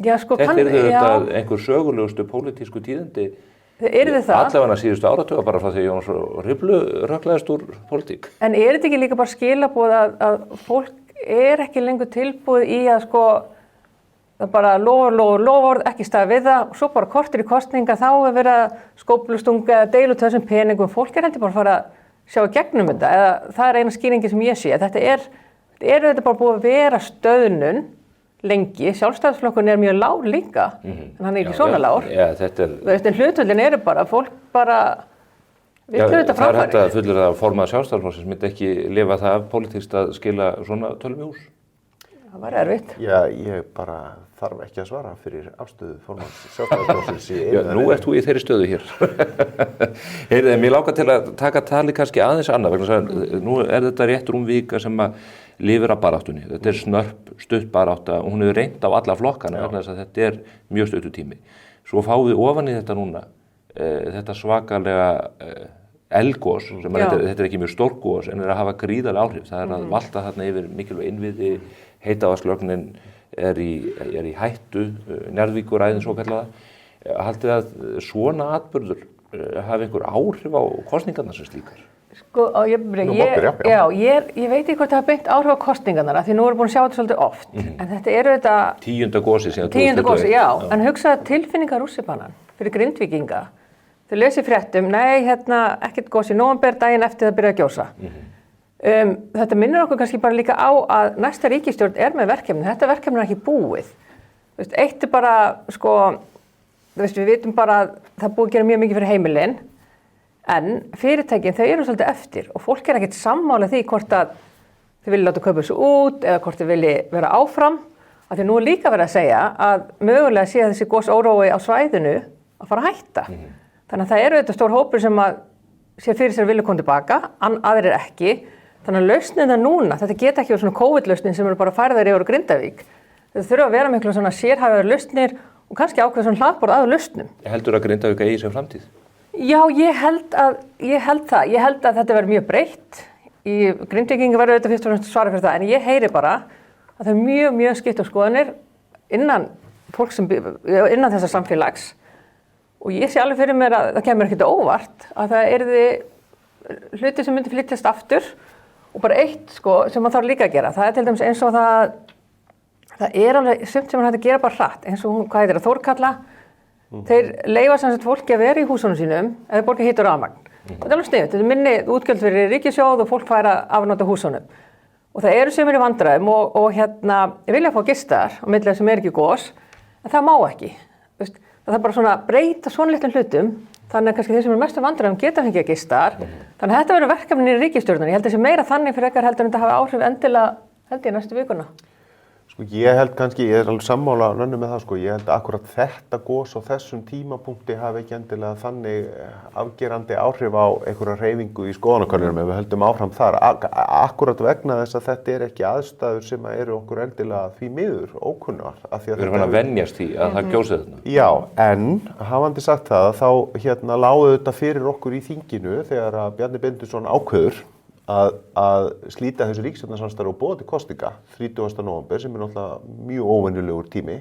S6: Já, sko,
S1: Þetta er þetta einhver sögulegustu pólitísku tíðindi allavega síðustu áratuga bara frá því Jónas Hriflu röklaðist úr pólitík.
S6: En þetta ekki líka bara skilaboð að fólk ekki lengur tilbúið í að sko það bara loford, ekki staða við það og svo bara kortir í kosninga þá er verið að skóplustunga eða deilu þessum peningum. Fólk heldur bara að fara að sjá í gegnum þetta eða það er eina skýringi sem ég sé. Þetta er bara búið að vera stöðnun lengi. Sjálfstæðisflokkurinn er mjög lág líka, en hann er ekki svona lágur.
S1: Já,
S6: hlutvöldin eru bara, fólk bara við þetta framfæri.
S1: Það er hægt að fullur að formað sjálfstæðisflokksins myndi ekki lifa það af pólitískt að skila svona tölum í hús.
S6: Það var erfitt.
S7: Já, ég bara þarf ekki að svara fyrir afstöðu formað sjálfstæðisflokksins í einu.
S1: Já, nú ert þú í þeirri stöðu hér. Heyrðu, mér langar til að taka tali kannski aðeins annað vegna þess að nú er þetta rétt rúm vika sem að lifir af baráttunni. Þetta er snörp, stutt barátta og hún hefur reynt á alla flokkana vegna þess að þetta er mjög stuttur tími. Svo fáum við ofan í þetta núna, þetta svakalega eldgos, þetta er ekki mjög stór gos en er að hafa gríðarleg áhrif. Það er að valta þarna yfir mikilvæg innviði, heitavatnslögnin er í hættu, Njarðvíkuræðin svokallaða. Haldið að svona atburður hafi einhver áhrif á kosningarnar sem slíkar?
S6: Sko, ég veit ekki hvort það hafa beint áhrif á kosningarnar því nú erum við búin að sjá þetta svolítið oft. En þetta eru þetta...
S1: Tíunda gosi síðan 2021.
S6: Tíunda gosi, já. En hugsaðu tilfinningar rússipannan fyrir Grindvíkinga. Þau lesi fréttum, ekkert gosi í nóvember, daginn eftir það byrja að gjósa. Þetta minnir okkur kannski bara líka á að næsta ríkisstjórn er með verkefni. Þetta verkefni er ekki búið. Eitt er bara, sko, við vitum bara að það búið að gera mjög mikið fyrir heimilin. En fyrirtækin, þau eru svolítið eftir og fólk er ekkert sammála því hvort að þau vilja láta kaupa þessu út eða hvort þau vilja vera áfram. Af því nú er líka verið að segja að mögulega sé þessi gosórói á svæðinu að fara að hætta. Þannig að það eru þetta stór hópur sem að sé fyrir sér vilja koma tilbaka, aðrir ekki. Þannig að lausnin það núna, þetta geta ekki verið svona COVID-lausnin sem eru bara færðar yfir á Grindavík. Þetta þurfa að vera miklu svona sérhæfðar lausnir og kannski ákveð svona hlaðborð að lausnum.
S1: Heldur að Grindavík eigi sér framtíð?
S6: Já, ég held það. Ég held að þetta verður mjög breytt. Í Grindvíkinga verður þetta fyrst og fremst svara fyrir það, en ég heyri bara að það er mjög skipt á skoðanir innan þessa samfélags. Og ég sé alveg fyrir mér að það kemur ekkert óvart að það yrði hluti sem myndi flytjast aftur og bara eitt sko sem maður þarf líka að gera. Það er til dæmis eins og það er alveg sumt sem maður hægt að gera bara hratt eins og hvað heitir það, Þórkalla. Þeir leyfa sem sagt fólki að vera í húsunum sínum eða borga hitt og rafmagn. Og það er alveg sniðugt. Þetta er minni útgjöld fyrir ríkissjóð og fólk fær að afnota húsunum. Og það eru sumir í vandræðum og vilja fá gistar á milli sem er ekki gos, en það má ekki. Það er bara svona að breyta svona litlum hlutum, þannig að kannski þeir sem eru mest vandræðum geta fengið að gistar. Þannig að þetta verður verkefni í ríkisstjórninni. Ég held að þessi meira þannig fyrir ekkert heldur en þetta hafi áhrif endilega held ég næstu vikuna.
S7: Sko ég held kannski, ég er alveg sammála nönnu með það sko, ég held að akkurat þetta gos á þessum tímapunkti hafi ekki endilega þannig afgerandi áhrif á einhverja hreyfingu í skoðanakönnunum ef við höldum áfram þar. Akkurat vegna þess að þetta er ekki aðstæður sem eru okkur endilega því miður ókunnar.
S1: Við erum að venjast því að það gjósi þarna.
S7: Já, en hafandi sagt það þá lágu þetta fyrir okkur í þinginu þegar að Bjarni Benediktsson ákveður að slíta þessu ríkisstjórnarsamstarfi og boða til kosninga 30. nóvember sem er náttúrulega mjög óvenjulegur tími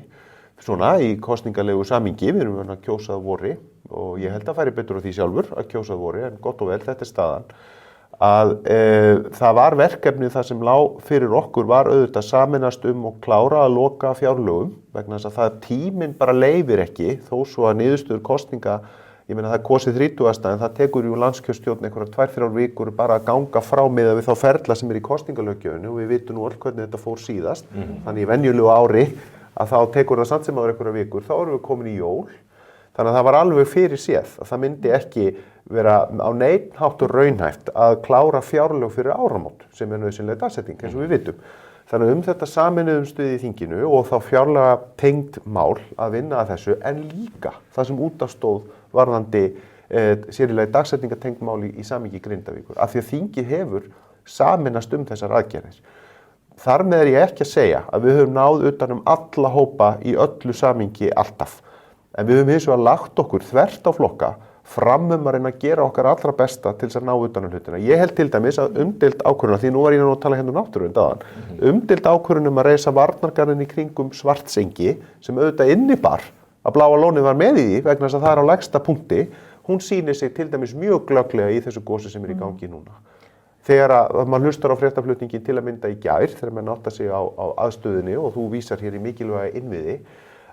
S7: svona í kosningalegu samhengi. Við erum að kjósa að vori og ég held að færi betur á því sjálfur að kjósa að vori en gott og vel, þetta er staðan að það var verkefni það sem lá fyrir okkur var auðvitað sameinast og klára að loka fjárlögum vegna þess að það tíminn bara leyfir ekki þó svo að niðurstöður kosninga, ég meina það er kosið 30. En það tekur jú landskjörstjórn einhverjar 2-3 vikur bara að ganga frá miðað við þá ferla sem í kosningalöggjöfinni og við vitum nú öll hvernig þetta fór síðast, þannig í venjulegu ári að þá tekur það samt sem áður einhverjar vikur, þá erum við komin í jól, þannig að það var alveg fyrir séð að það myndi ekki vera á neinn hátt og raunhæft að klára fjárlög fyrir áramót sem er nauðsynleg dagsetning eins og við vitum. Þannig að þetta sameinuðum stuð í þinginu og þá fjárlega tengd mál að vinna að þessu en líka það sem út af stóð varðandi sérilegi dagsetningatengd mál í samhengi Grindavíkur af því að þingið hefur sameinast þessar aðgerðir. Þar með ég ekki að segja að við höfum náð utan alla hópa í öllu samhengi alltaf. En við höfum hins vegar lagt okkur þvert á flokka fram að reyna að gera okkar allra besta til þess að ná utan hlutina. Ég held til dæmis að umdeild ákvörðun, því nú var ég nú að tala hérna náttúruvernd áðan, umdeild ákvörðun að reisa varnargarðinn í kringum Svartsengi sem auðvitað innibar að Bláa lónið var með í því vegna þess að það er á lægsta punkti, hún sýnir sig til dæmis mjög glögglega í þessu gosi sem er í gangi núna. Þegar að maður hlustar á fréttaflutningin til að mynda í gær, þegar maður átta sig á aðstöðunni og þú vísar hér í mikilvæga innviði,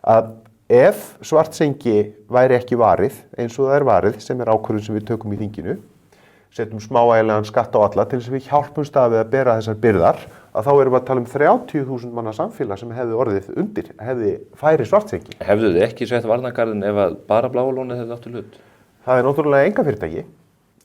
S7: að ef Svartsengi væri ekki varið eins og það er varið sem er ákvörðun sem við tökum í þinginu, setjum smávægilegan skatt á alla til þess að við hjálpumst að við að bera þessar byrðar, að þá erum við að tala 30.000 manna samfélag sem hefði orðið undir, hefði færi Svartsengi.
S1: Hefðu þið ekki sett varnargarðinn ef að bara Bláa lónið hefði átt í hlut?
S7: Það er náttúrulega einkafyrirtæki,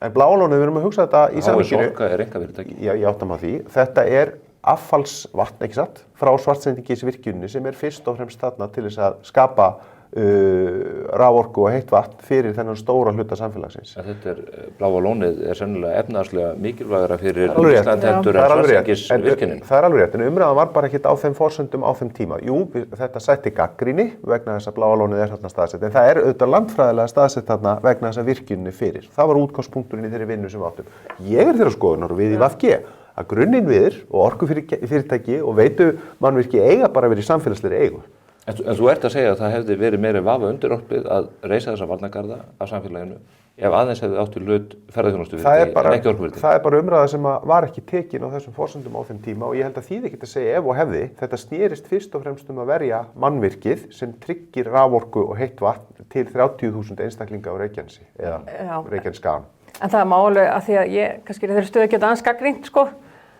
S7: en Bláa lónið við erum að hugsa þetta í samhenginu.
S1: Sorka er einkafyrirtæki.
S7: Já, ég átta mig á því. Þetta er affallsvatn, ekki satt, frá Svartsengisvirkjuninni sem er fyrst og fremst þarna til þess að skapa raforku og heitt vatn fyrir þennan stóra hluta samfélagsins.
S1: Þetta Bláa lónið er sennilega efnahagslega mikilvægara fyrir Ísland heldur en Svartsengisvirkjunin.
S7: Það er alveg rétt, en umræðan var bara ekkert á þeim forsendum á þeim tíma. Jú, þetta sætti gagnrýni vegna þess að Bláa lónið er þarna staðsett, en það er auðvitað landfræðilega staðsett þarna vegna þess að virkjuninni fyrir. Það var útgangspunkturinn í þeirri vinnu sem við áttum. Ég er þeirra skoðunar og við í VG að grunninnviðir og orkufyrirtæki og veituvannvirki eiga bara verið í samfélagslegri eigu.
S1: En þú ert að segja að það hefði verið meiri vafa undirorpið að reisa þessa varnargarða af samfélaginu ef aðeins hefði átt í hlut ferðaþjónustufyrirtæki en ekki orkufyrirtæki. Það
S7: er bara umræða sem var ekki tekin á þessum forsendum á þeim tíma og ég held að þýði ekki að segja ef og hefði. Þetta snerist fyrst og fremst að verja mannvirkið sem tryggir raforku og heitt vatn til 30.000 einstaklinga á Reykjanesi eða Reykjanesskaganum.
S6: En það er máli að því að ég kannski þeirra stöðu ekki aðeins gagnrýnt sko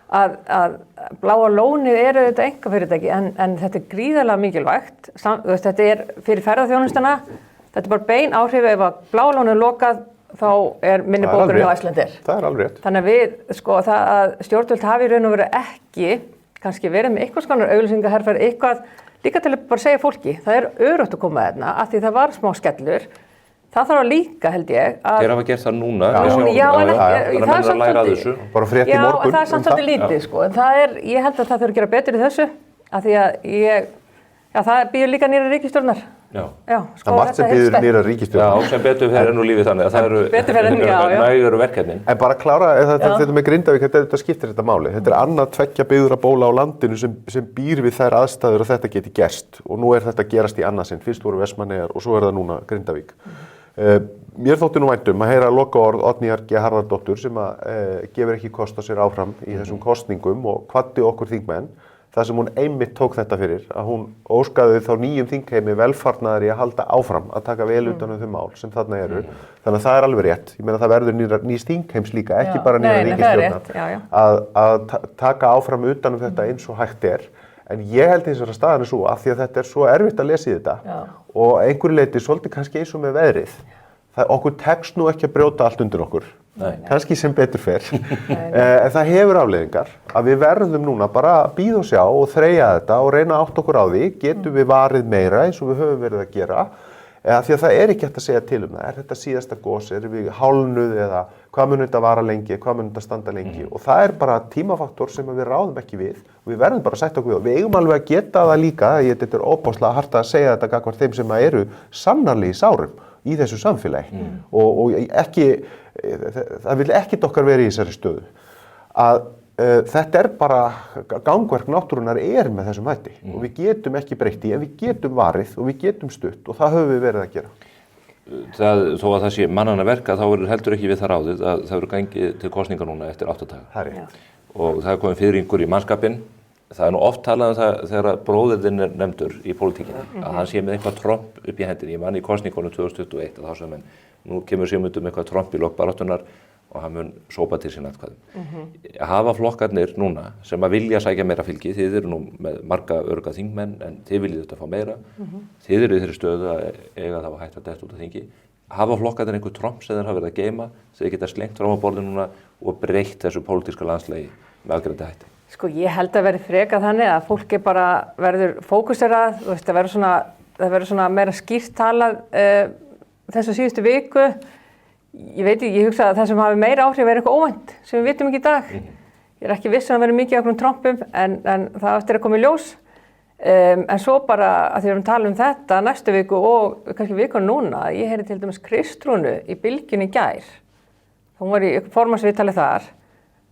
S6: að Bláa lónið eru þetta einkafyrirtæki en þetta er gríðarlega mikilvægt. Þetta er fyrir ferðaþjónustuna, þetta er bara bein áhrif ef að Bláa lónið er lokað þá er minni bókurinn á Icelandair.
S7: Það er alveg rétt.
S6: Þannig að við, sko, það að stjórnvöld hafi í raun og veru ekki kannski verið með eitthvað skonar auglýsingaherferð, eitthvað líka til að bara segja fólki, það er öruggt að koma þarna af því það var smá skellur. Það þarf að líka, held ég, að...
S1: Þeir hafa gert það núna.
S6: Já, en það er samt
S1: svolítið...
S7: Bara frétt í morgun.
S6: Já, en það er samt svolítið lítið, sko. En það er, ég held að það þurfi að gera betur í þessu, af því að það býður líka nýra ríkisstjórnar.
S1: Já.
S6: Sko,
S7: það margt sem býður nýra ríkisstjórnar.
S1: Já, sem betur fer nú lífið þannig að það eru nægur verkefnin.
S7: En bara klára, þetta með Grindavík, þetta skiptir þetta máli. Þetta er annað 2 byggðra bóla á landinu sem býr við þær aðstæður og þetta geti gerst. Og nú er þetta gerast í annað sinn. Fyrst voru Vestmannaeyjar og svo er það núna Grindavík. Mér þótti nú vænt að heyra lokaorð Oddnýjar G. Harðardóttur sem gefur ekki kost á sér áfram í þessum kosningum og hvatti okkur þingmenn það sem hún einmitt tók þetta fyrir að hún óskaði þá nýjum þingheimi velfarnaðar í að halda áfram að taka vel utan þau mál sem þarna eru. Þannig að það er alveg rétt. Ég meina það verður nýs þingheims líka, ekki bara nýra ríkisstjórnar að taka áfram utan þetta eins og hægt er. En ég held hins vegar að staðan er svo af því að þetta er svo erfitt að lesa í þetta og einhverju leyti svolítið kannski eins og með veðrið. Okkur tekst nú ekki að brjóta allt undir okkur, kannski sem betur fer. En það hefur afleiðingar að við verðum núna bara að bíða og sjá og þreyja þetta og reyna að átta okkur á því, getum við varið meira eins og við höfum verið að gera. Því að það er ekki hægt að segja til það, þetta síðasta gos, við hálnuð eða hvað mun þetta vara lengi, hvað mun þetta standa lengi og það er bara tímafaktor sem við ráðum ekki við og við verðum bara að sætta okkur við og við eigum alveg að geta það líka, þetta er óbáslega hart að segja þetta gagnvart þeim sem eru sannarlega í sárum í þessu samfélagi og ekki, það vil ekkert okkar vera í þessari stöðu að þetta er bara gangverk náttúrunnar með þessum hætti og við getum ekki breytt í en við getum varið og við getum stutt og það höfum við verið að gera.
S1: þó að það sé mannanna verka þá verður heldur ekki við það ráðið að það verður gengið til kosninga núna eftir 8 daga.
S7: Það er rétt.
S1: Og það er komið fiðringur í mannskapinn. Það er nú oft talað það þegar bróðirinn nefndur í pólitíkinni að hann sé með eitthvað tromp upp í hendinni. Ég man í kosningunum 2021 að þá sagði menn nú kemur Sigmundur með eitthvað tromp í lok baráttunnar og hann mun sópa til sín atkvæðum. Hafa flokkarnir núna sem að vilja sækja meira fylgi, þið eru nú með marga örugga þingmenn en þið viljið þetta fá meira, þið eru í þeirri stöðu að eiga það að hætta dett út af þingi. Hafa flokkarnir einhver tromp sem þeir hafa verið að geyma, þeir geta slengt fram á borðinu núna og breytt þessu pólitíska landslagi með afgerandi hætti?
S6: Sko ég held að verði frekar þannig að fólki bara verður fókuserað, það verður svona meira skýrt talað þessu síðustu viku. Ég veit ekki, ég hugsa að það sem hafi meira áhrif er eitthvað óvænt sem við vitum ekki í dag. Ég er ekki viss að vera mikið af einhverjum trompum en það eftir að koma í ljós. En svo bara að því við erum að tala um þetta næstu viku og kannski vikuna núna, ég heyri til dæmis Kristrúnu í Bylgjunni í gær. Hún var í formannsviðtali þar.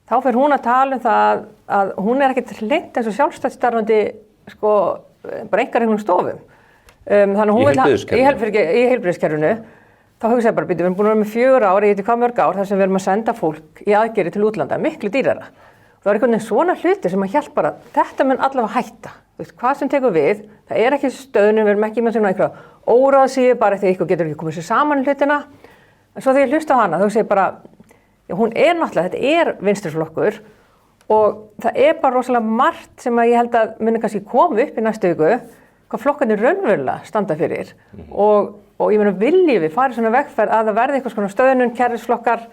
S6: Þá fer hún að tala um það að hún er ekkert hreint eins og sjálfstætt sko, bara einhverjum stofum. Þannig hún í heilbrigðiskerfinu. Þá hugsa ég bara, við erum búin að vera með 4 ár, ég veit hvað mörg ár, þar sem við erum að senda fólk í aðgerðir til útlanda, miklu dýrara. Það var einhvern veginn svona hluti sem að hélt bara, þetta mun allavega hætta. Þú veist, hvað sem tekur við, það er ekki stöðnum, við erum ekki með svona einhverja óráðsíðu, bara því eitthvað getur ekki komið sér saman hlutina. En svo þegar ég hlusta á hana, þá hugsa ég bara, já, hún er náttúrulega, þetta er vinstriflokkur og það er bara rosalega margt sem að ég held að muni kannski koma upp í næstu viku, hvað flokkarnir raunverulega standa fyrir og ég meina viljum við fara svona vegferð að það verði eitthvað svona stöðnun, kerfisflokkar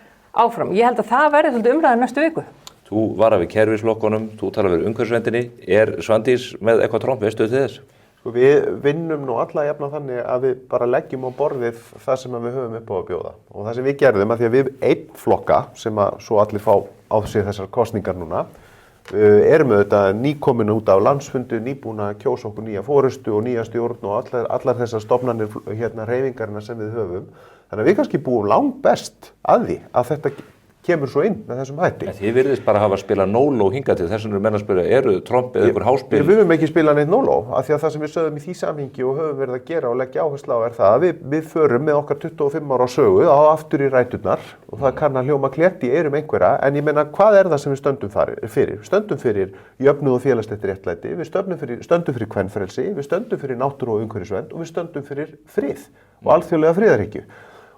S6: áfram. Ég held að það verði svolítið umræðan næstu viku.
S1: Þú varar við kerfisflokkunum, þú talar við umhverfisverndinni. Er Svandís með eitthvað tromp, veistu til þess?
S7: Við vinnum nú alla jafna þannig að við bara leggjum á borðið það sem við höfum upp á að bjóða. Og það sem við gerðum að því að við einn flokka sem að svo allir fá á sig þessar kosningar núna, erum auðvitað nýkomin út af landsfundu, nýbúin að kjósa okkur nýja forystu og nýja stjórn og allar þessar stofnanir hreyfingarna sem við höfum. Þannig að við kannski búum langt best að því að þetta kemur svo inn með þessum hætti.
S1: Þið virðist bara hafa spilað nóló hingað til þess að menn að spila, eru tromp eða ykkur háspil?
S7: Við höfum ekki spilað neitt nóló, af því að það sem við sögðum í því samhengi og höfum verið að gera og leggja áherslu á er það að við förum með okkar 25 ára sögu á aftur í ræturnar og það kann að hljóma klett í eyrum einhverja, en ég meina hvað er það sem við stöndum fyrir? Við stöndum fyrir jöfnuð og félagslegt réttlæti, við stöndum fyrir kvenfrelsi, við stöndum fyrir náttúru og umhverfisvernd og við stöndum fyrir frið og alþjóðlega friðarhyggju.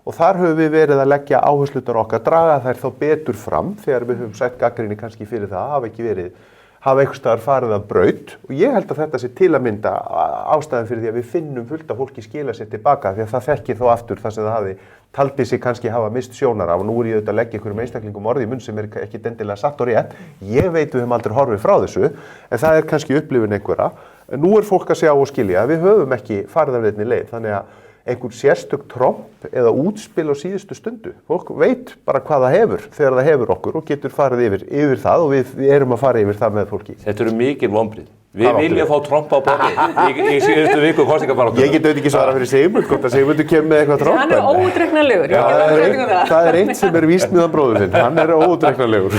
S7: Og þar höfum við verið að leggja áherslunar okkar, draga þær þá betur fram þegar við höfum sætt gagnrýni kannski fyrir það, hafa einhvers staðar farið að braut. Og ég held að þetta sé til að mynda ástæðan fyrir því að við finnum fullt af fólki skila sér tilbaka því að það þekkir þá aftur það sem það taldi sig kannski hafa mist sjónar af og nú er ég auðvitað að leggja einhverjum einstaklingum orði í munn sem er ekki endilega satt og rétt. Ég veit við höfum aldrei horfið frá þessu en það er kannski upplifun einhverra. Nú er fólk að sjá og skilja að við höfum ekki farið af neinni leið þannig að einhver sérstök tromp eða útspil á síðustu stundu. Fólk veit bara hvað það hefur þegar það hefur okkur og getur farið yfir það og við erum að fara yfir það með fólki.
S1: Þetta eru mikil vonbrigði. Við viljum fá tromp á borðið í síðustu viku kosningabaráttunnar.
S7: Ég get auðvitað ekki svara fyrir Sigmund, hvort að Sigmundur kemur með eitthvað tromp.
S6: Hann er óútreiknanlegur.
S7: Það er eitt sem er víst með hann bróður þinn. Hann er óútreiknanlegur.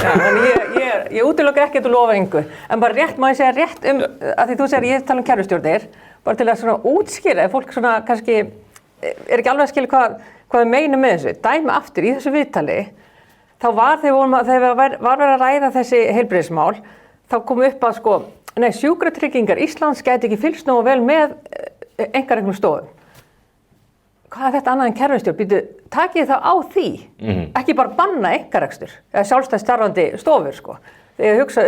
S6: Ég útiloka ekkert og lofa engu. En bara rétt, má ég segja rétt að því þú segir ég tala um kerfisstjórnir, bara til að svona útskýra ef fólk svona kannski er ekki alveg að skilja hvað við meinum með þessu. Dæmi aftur í þessu viðtali, þá var þegar var verið að ræða þessi heilbrigðismál, þá kom upp að Sjúkratryggingar Íslands gæti ekki fylgst nógu vel með einkareknum stofum. Hvað er þetta annað en kerfisstjórn? Takið það á því, ekki bara banna einkarekstur, eða sjálfstætt starfandi stofur, Þegar hugsa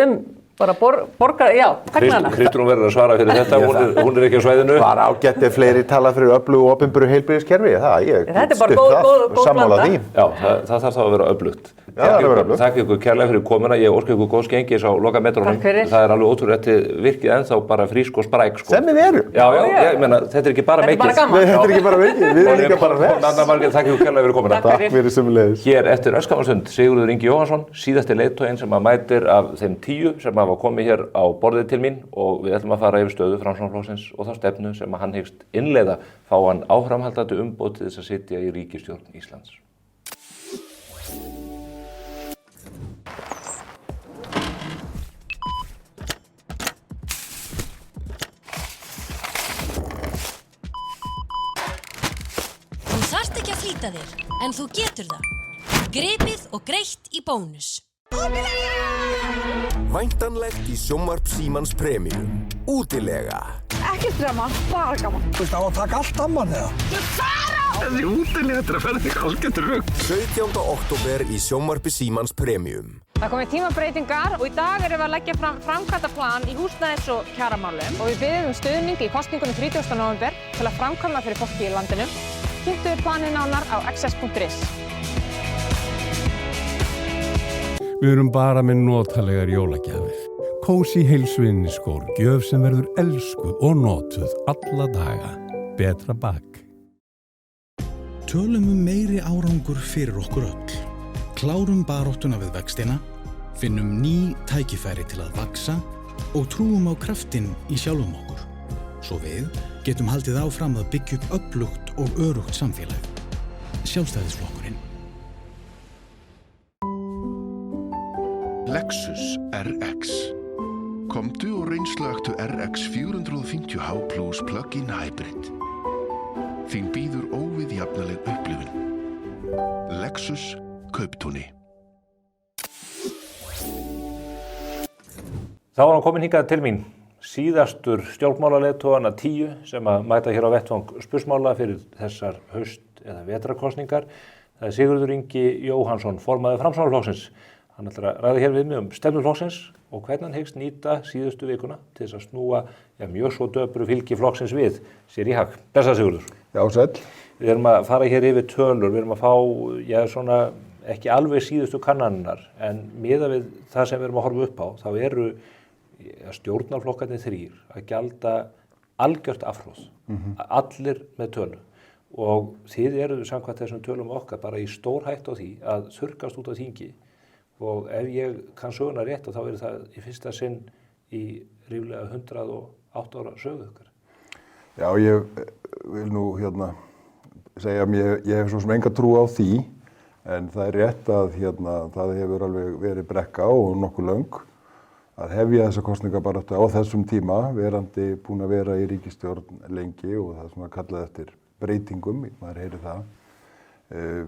S6: bara borgar, þegnana.
S1: Kristrún verður að svara fyrir þetta, hún er ekki á svæðinu.
S7: Var ágætt ef fleiri tala fyrir öflugu og opinberu heilbrigðiskerfi,
S6: þetta er bara góð
S7: sammála því.
S1: Já, það þarf þá að vera öflugt.
S7: Já, það er að vera öflugt.
S1: Takk ykkur kærlega fyrir komuna, ég óska ykkur góðs gengis á lokametrónum. Það er alveg ótrúlegt virkið ennþá bara frísk og spræk.
S7: Sem við erum.
S1: Já, ég meina, þetta er ekki bara mikið.
S7: Þetta er ekki bara mikið, við erum líka bara hress.
S1: Anna Margrét, takk ykkur kærlega fyrir komuna.
S7: Takk fyrir sömuleiðis.
S1: Hér eftir örskamastund Sigurður Ingi Jóhannsson, síðasti leiðtoginn sem mætir af þeim 10 sem hafa komið hér á borðið til mín og við ætlum að fara yfir stöðu Framsóknarflokksins og þá stefnu sem hann hyggst innleiða fá hann áframhaldandi umboð til þess að sitja í ríkisstjórn Íslands.
S8: Þú þarft ekki að flýta þér, en þú getur það. Gripið og greitt í bónus.
S9: Væntanlegt í sjónvarp Símans Premium. Útilega.
S10: Ekkert drama, bara gaman.
S11: Þú veist, á að taka allt saman eða?
S10: Þú fara!
S11: Þessi útilega þetta ferði ekki algjörður rugg.
S9: 17. október í sjónvarpi Símans Premium.
S6: Það komið tímabreytingar og í dag erum við að leggja fram framkvæmdaplan í húsnæðis- og kjaramálum og við biðjum stuðning í kosningunum 30. nóvember til að framkvæma fyrir fólki í landinu. Kynntu planið nánar á xs.is.
S12: Við erum bara með notalegar jólagjafir. Kósí heilsuvinniskór, gjöf sem verður elskuð og notuð alla daga. Betra bak.
S13: Tölum meiri árangur fyrir okkur öll. Klárum baráttuna við vextina, finnum ný tækifæri til að vaxa og trúum á kraftinn í sjálfum okkur. Svo við getum haldið áfram að byggja upp öflugt og örugt samfélag. Sjálfstæðisflokkurinn.
S14: Lexus RX. Komdu og reynsluaktu RX 450h Plus Plug-in Hybrid. Þín býður óviðjafnaleg upplifun. Lexus Kauptúni.
S1: Þá var hann komin hingað til mín, síðastur stjórnmálaleiðtogana 10 sem að mæta hér á vettvang spursmála fyrir þessar haust- eða vetrakosningar. Það er Sigurður Ingi Jóhannsson, formaður Framsóknarflokksins. Hann ætlar að ræða hér við mig stefnu flokksins og hvernig hann hyggst nýta síðustu vikuna til þess að snúa mjög svo döpru fylgi flokksins við sér í hag. Blessaður Sigurður.
S2: Já, sæll.
S1: Við erum að fara hér yfir tölur, við erum að fá, svona ekki alveg síðustu kannanirnar, en miðað við það sem við erum að horfa upp á, þá eru stjórnarflokkarnir 3 að gjalda algjört afhróð, allir með tölu. Og þið eruð samkvæmt þessum tölum okkar bara í stórhættu á því að þurrkast út af þingi. Og ef ég kann söguna rétt þá er það í fyrsta sinn í ríflega 108 ára sögu ykkar.
S15: Já, ég vil nú segja að ég hef svo sem enga trú á því, en það er rétt að það hefur alveg verið brekka og nokkuð löng að hefja þessa kosningabaráttu á þessum tíma, verandi búin að vera í ríkisstjórn lengi og það er svona kallað eftir breytingum, maður heyri það.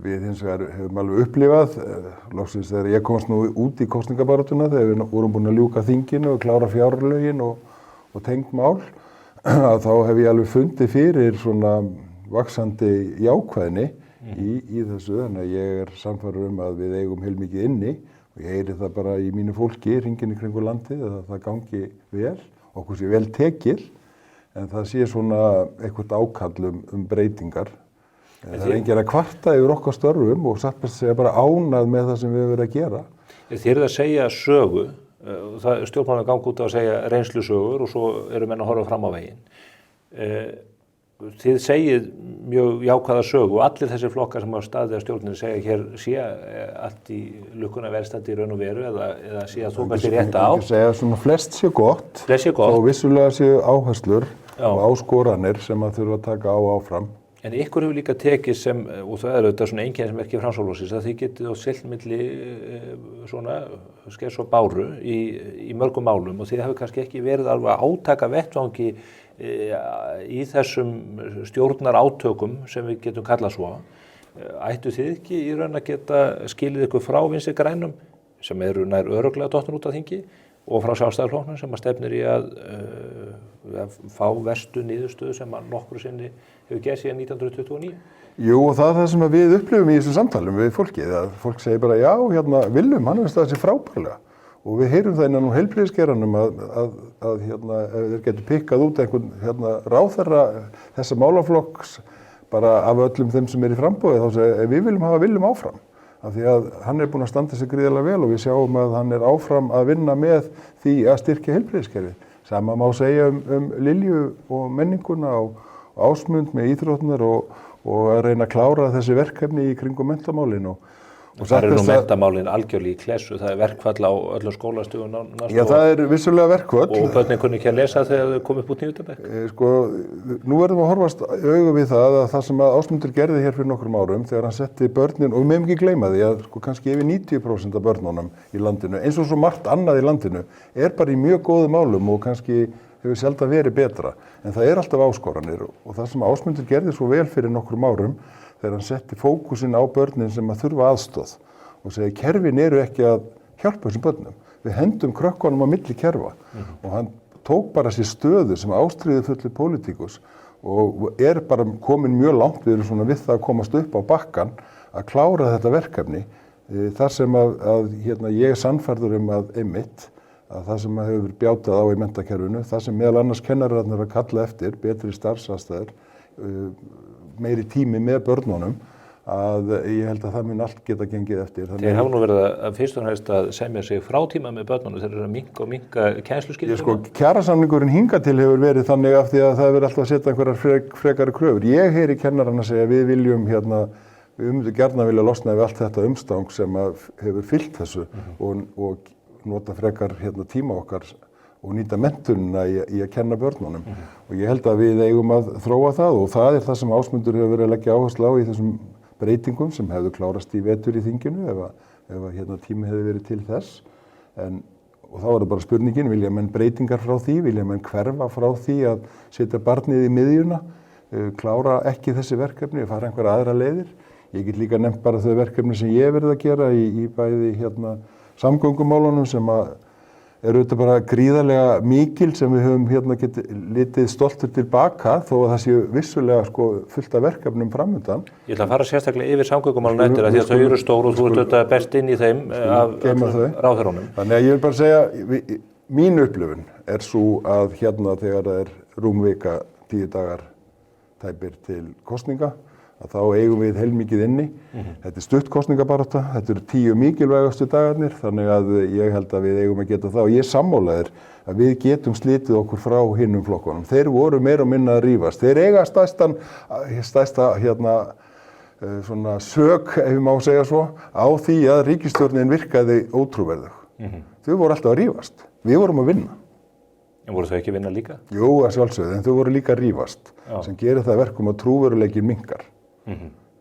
S15: Við hins vegar hefum alveg upplifað, loksins þegar ég komst nú út í kosningabaráttuna, þegar við vorum búin að ljúka þinginu og klára fjárlögin og tengd mál, að þá hef ég alveg fundið fyrir svona vaxandi jákvæðni í þessu, þannig að ég er sannfærður að við eigum heilmikið inni og ég heyri það bara í mínu fólki hringinn í kringu landið að það gangi vel, okkur sé vel tekið, en það sé svona eitthvað ákall breytingar. Það er enginn að kvarta yfir okkar störfum og satt best að segja bara ánað með það sem við höfum verið að gera.
S1: Þið eruð að segja sögu, stjórnmálarnir ganga út að segja reynslusögur og svo eru menn að horfa fram á veginn. Þið segið mjög jákvæða sögu og allir þessir flokkar sem hafa staðið að stjórninni segja hér sé allt í lukkuna velstandi í raun og veru eða sé að þú kannski rétta á.
S15: Ég segja svona flest sé gott.
S1: Flest sé gott.
S15: Og vissulega séu áherslur og áskoranir sem að þurfa að taka á áfram.
S1: En ykkur hefur líka tekið sem, og það er auðvitað svona einkennismerki Framsóknarflokksins, að þið getið á siglt milli svona skeiðs og báru í mörgum málum og þið hefur kannski ekki verið alveg að átaka vettvangi í þessum stjórnar átökum sem við getum kallað svo. Ættu þið ekki í raun að geta skilið ykkur frá Vinstri grænum sem eru nær örugglega dottin út af þingi og frá Sjálfstæðisflokknum sem að stefnir í að fá verstu niðurstöðu sem að nokkru sinni hefur gerð síðan 1929?
S15: Jú, og það er það sem við upplifum í þessum samtalum við fólkið, að fólk segir bara já, Willum, hann veist það sé frábærlega og við heyrum það innan úr heilbrigðisgeiranum að þeir getur pikkað út einhvern ráðherra þessa málaflokks bara af öllum þeim sem er í framboði, þá segir við viljum hafa Willum áfram. Af því að hann er búinn að standa sig gríðarlega vel og við sjáum að hann er áfram að vinna með því að styrkja heilbrigðiskerfið. Sama má segja Lilju og menninguna og Ásmund með íþróttirnar og að reyna að klára þessi verkefni í kringum menntamálin.
S1: Það eru nú menntamálin algjörlega í klessu, það er verkfall á öllum skólastigum næstu.
S15: Já, það er vissulega verkfall.
S1: Og börnin kunni ekki að lesa þegar þau komið upp út 9. bekk.
S15: Nú verðum við að horfast augu við það að það sem Ásmundur gerði hér fyrir nokkrum árum þegar hann setti börnin, og við megum ekki gleyma því að kannski yfir 90% af börnunum í landinu, eins og svo margt annað í landinu, er bara í mjög góðum málum og kannski hefur sjaldan verið betra. En það er alltaf áskoranir og það sem Ásmundur gerði svo vel fyrir nokkrum árum, þegar hann setti fókusinn á börnin sem að þurfa aðstoð og segi kerfin eru ekki að hjálpa þessum börnum. Við hendum krökkunum á milli kerfa og hann tók bara sér stöðu sem ástríðufulli pólitíkus og bara komin mjög langt, við erum svona við það að komast upp á bakkan að klára þetta verkefni þar sem ég er sannfærður að einmitt að það sem hefur bjátað á í menntakerfinu, það sem meðal annars kennararnir að kalla eftir, betri starfsaðstæður, meiri tími með börnunum, að ég held að það mun allt geta gengið eftir.
S1: Þeir hafa nú verið að fyrst og næst að semja sig frá tíma með börnunum, þeir eru að minnka kennsluskyldu.
S15: Kjarasamningurinn hingað til hefur verið þannig af því að það hefur alltaf að setja einhverjar frekari kröfur. Ég heyri kennarana segja að við viljum við myndum gjarna vilja losna við allt þetta umstang sem hefur fylgt þessu og nota frekar tíma okkar og nýta menntunina í að kenna börnunum. Og ég held að við eigum að þróa það og það er það sem Ásmundur hefur verið að leggja áherslu á í þessum breytingum sem hefðu klárast í vetur í þinginu ef tími hefði verið til þess. Og þá er það bara spurningin, vilja menn breytingar frá því, vilja menn hverfa frá því að setja barnið í miðjuna, klára ekki þessi verkefni og fara einhverja aðra leiðir. Ég get líka nefnt bara þau verkefni sem ég hef verið að gera í bæði samgöngumálunum sem eru auðvitað bara gríðarlega mikil sem við höfum getið litið stoltur tilbaka þó að það séu vissulega fullt af verkefnum framundan.
S1: Ég ætla að fara sérstaklega yfir samgöngumálun eftir að því að þau eru stór og þú ert auðvitað best inn í þeim af ráðherrunum.
S15: Þannig að ég vil bara segja, mín upplifun er svo að þegar það er rúmvika 10 dagar tæpir til kosninga, að þá eigum við heilmikið inni. Þetta er stutt kosningabarátta, þetta eru 10 mikilvægastu dagarnir, þannig að ég held að við eigum að geta það og ég sammálaður að við getum slitið okkur frá hinnum flokkunum. Þeir voru meira og minna að rífast. Þeir eiga stærsta svona sök, ef ég má segja svo, á því að ríkisstjórnin virkaði ótrúverðug. Þau voru alltaf að rífast. Við vorum að vinna.
S1: En voru þau ekki að vinna líka?
S15: Jú, að sjálfsögðu, en þau voru líka að rífast, sem gerir það verkum að trúveruleikinn minnkar.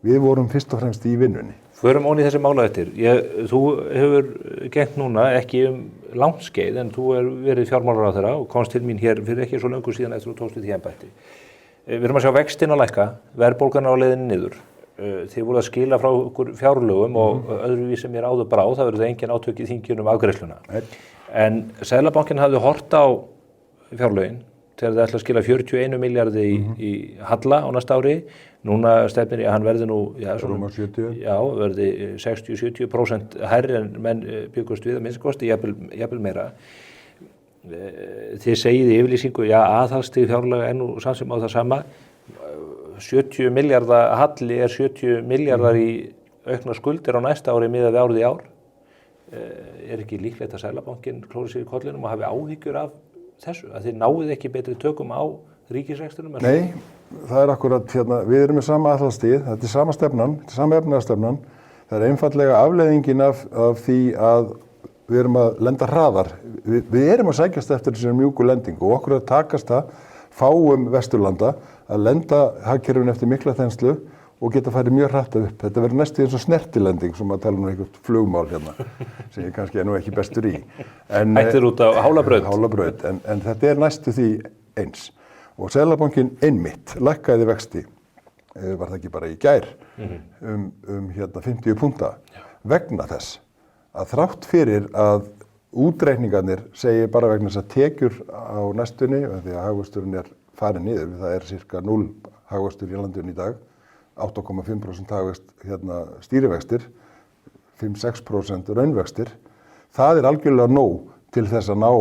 S15: Við vorum fyrst og fremst í vinnunni.
S1: Förum ón í þessi mála eftir. Þú hefur gegnt núna ekki langt skeið en þú hefur verið fjármálaráðherra og komst til mín hér fyrir ekki svo löngu síðan eftir þú tókst við því embætti. Við erum að sjá vextina lækka, verðbólgan á leiðinni niður. Þið voruð að skila frá okkur fjárlögum og öðruvísi sem ég áður bráð, það verður engin átök í þinginu afgreiðsluna. En Seðlabankinn hafði hort á fjárlögin þegar þið ætla að skila 41 milljarði í halla á næsta ári. Núna stefnir að hann verði verði 60-70% hærri en menn byggust við að minnstakosti, jafnvel meira. Þið segið í yfirlýsingu, aðhaldsstig fjárlaga er nú samt sem á það sama. 70 milljarða halli er 70 milljarðar í aukna skuldir á næsta ári miðað við árið í ár. Er ekki líklegt að Seðlabankinn klóri sér í kollinum og hafi áhyggjur af þessu, að þið náið ekki betri tökum á ríkisrekstrinum?
S15: Nei, það er akkurat við erum með sama aðhaldsstig, þetta er sama stefnan, þetta er sama efnahagsstefnan. Það er einfaldlega afleiðingin af því að við erum að lenda hraðar. Við erum að sækjast eftir þessari mjúku lendingu og okkur að takast það fáum Vesturlanda að lenda hagkerfinu eftir mikla þenslu og geta farið mjög hratt upp. Þetta verður næstu eins og snertilending, sem að tala eitthvað flugmál sem ég kannski er nú ekki bestur í.
S1: Ættir út á Hálabraut.
S15: Hálabraut, en þetta er næstu því eins. Og Seðlabankinn einmitt lækkaði vexti, var það ekki bara í gær, 50 púnta, vegna þess að þrátt fyrir að útreikningarnir segir bara vegna þess að tekjur á næstunni, því að hagvöxturinn er farið niður, það er cirka 0 hagvöxtur í landinu í dag, 8,5% hagvöxt stýrivextir, 5-6% raunvextir. Það er algjörlega nóg til þess að ná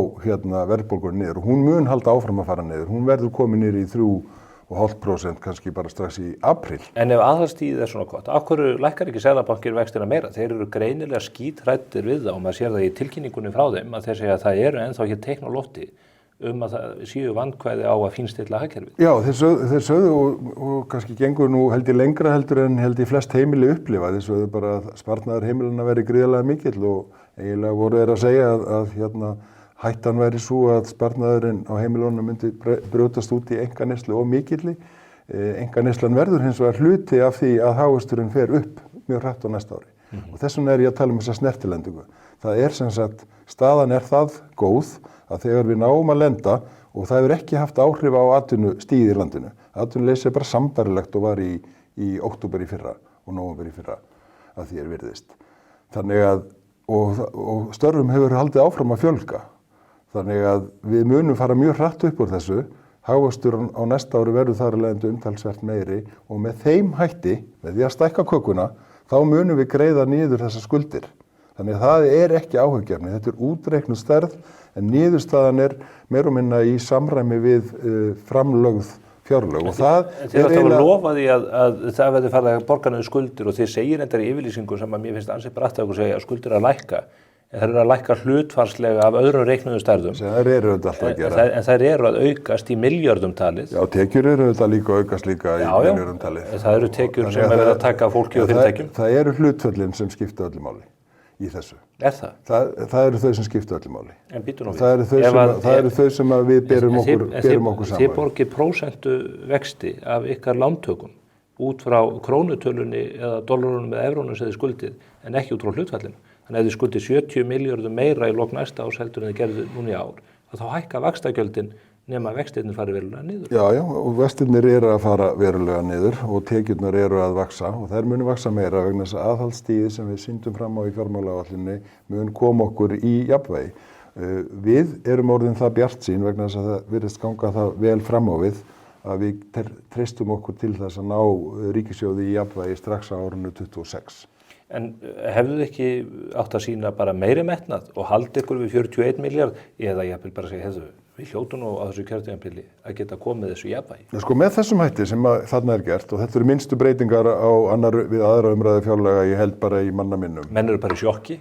S15: verðbólgunni niður og hún mun halda áfram að fara niður. Hún verður komin niður í 3,5% kannski bara strax í apríl.
S1: En ef aðhaldsstigið er svona gott, af hverju lækkar ekki Seðlabankinn vextina meira? Þeir eru greinilega skíthræddir við það og maður sér það í tilkynningunni frá þeim að þeir segja að það eru ennþá ekki teikn á lofti að það séu vandkvæði á að fínstilla hagkerfið.
S15: Já, þeir sögðu og kannski gengur nú held ég lengra heldur en held ég flest heimili upplifa. Þeir sögðu bara að sparnaður heimilanna veri gríðarlega mikill og eiginlega voru þeir að segja að hættan væri svo að sparnaðurinn á heimilunum myndi brjótast út í einkaneyslu og mikilli. Einkaneyslan verður hins vegar hluti af því að hagvöxturinn fer upp mjög hratt á næsta ári. Og þess vegna er ég að tala þessa snertilendingu. Það er sem sagt, staðan er það góð að þegar við náum að lenda og það hefur ekki haft áhrif á atvinnustigið í landinu. Atvinnuleysi er bara sambærilegt og var í í október í fyrra og nóvember í fyrra að því virðist. Þannig að, og störfum hefur haldið áfram að fjölga. Þannig að við munum fara mjög hratt upp úr þessu. Hagvöxtur á næsta ári verður þar af leiðandi umtalsvert meiri og með þeim hætti, með því að stækka kökuna, þá munum við greiða niður þessar skuldir. Þannig að það er ekki áhugjefni, þetta er útreiknuð stærð en niðurstaðan er meira og minna í samræmi við framlögð fjárlög. Og það
S1: þið átt að lofa því að það verður farið að borga niður skuldir og þið segir endar í yfirlýsingu sem að mér finnst ansið bratt að ykkur segja að skuldir að lækka. En þær eru að lækka hlutfarslega af öðrum reiknuðum stærðum.
S15: Þær eru auðvitað alltaf að gera.
S1: En þær eru að aukast í milljörðum talið.
S15: Já, tekjur eru auðvitað líka að aukast líka í milljörðum talið.
S1: Það eru tekjur sem er verið að taka fólki og fyrirtækjum.
S15: Það eru hlutföllin sem skipta öllu máli í þessu.
S1: Er það?
S15: Það eru þau sem skipta öllu máli.
S1: En býtu nú við.
S15: Það eru þau sem við berum okkur saman.
S1: Þið borgið prósentu vexti af ykkar lántökum út frá krónutölunni eða dollarunum eða evrónum sem þið skuldið en ekki út frá hlutfallinu. Þannig að þið skuldið 70 milljörðum meira í lok næsta árs heldur en þið gerðu núna í ár. Þá hækka vaxtagjöldin nema vextirnir fari verulega niður.
S15: Já, og vextirnir eru að fara verulega niður og tekjurnar eru að vaxa og þær munu vaxa meira vegna þess að aðhaldsstigið sem við sýndum fram á í fjármálaáætluninni mun koma okkur í jafnvægi. Við erum orðin það bjartsýn vegna þess að það virðist ganga það vel fram á við að við treystum okkur til þess að ná ríkissjóði í jafnvægi strax á árinu 26.
S1: En hefðu þið ekki átt að sýna bara meiri metnað og halda ykkur við 41 milljarð eða ég vil bara segja, við hljótum nú á þessu kjörtímabili að geta komið þessu jafnvægi?
S15: Sko með þessum hætti sem þarna er gert og þetta eru minnstu breytingar við aðra umræðu fjárlaga ég held bara í manna minnum.
S1: Menn eru bara í sjokki?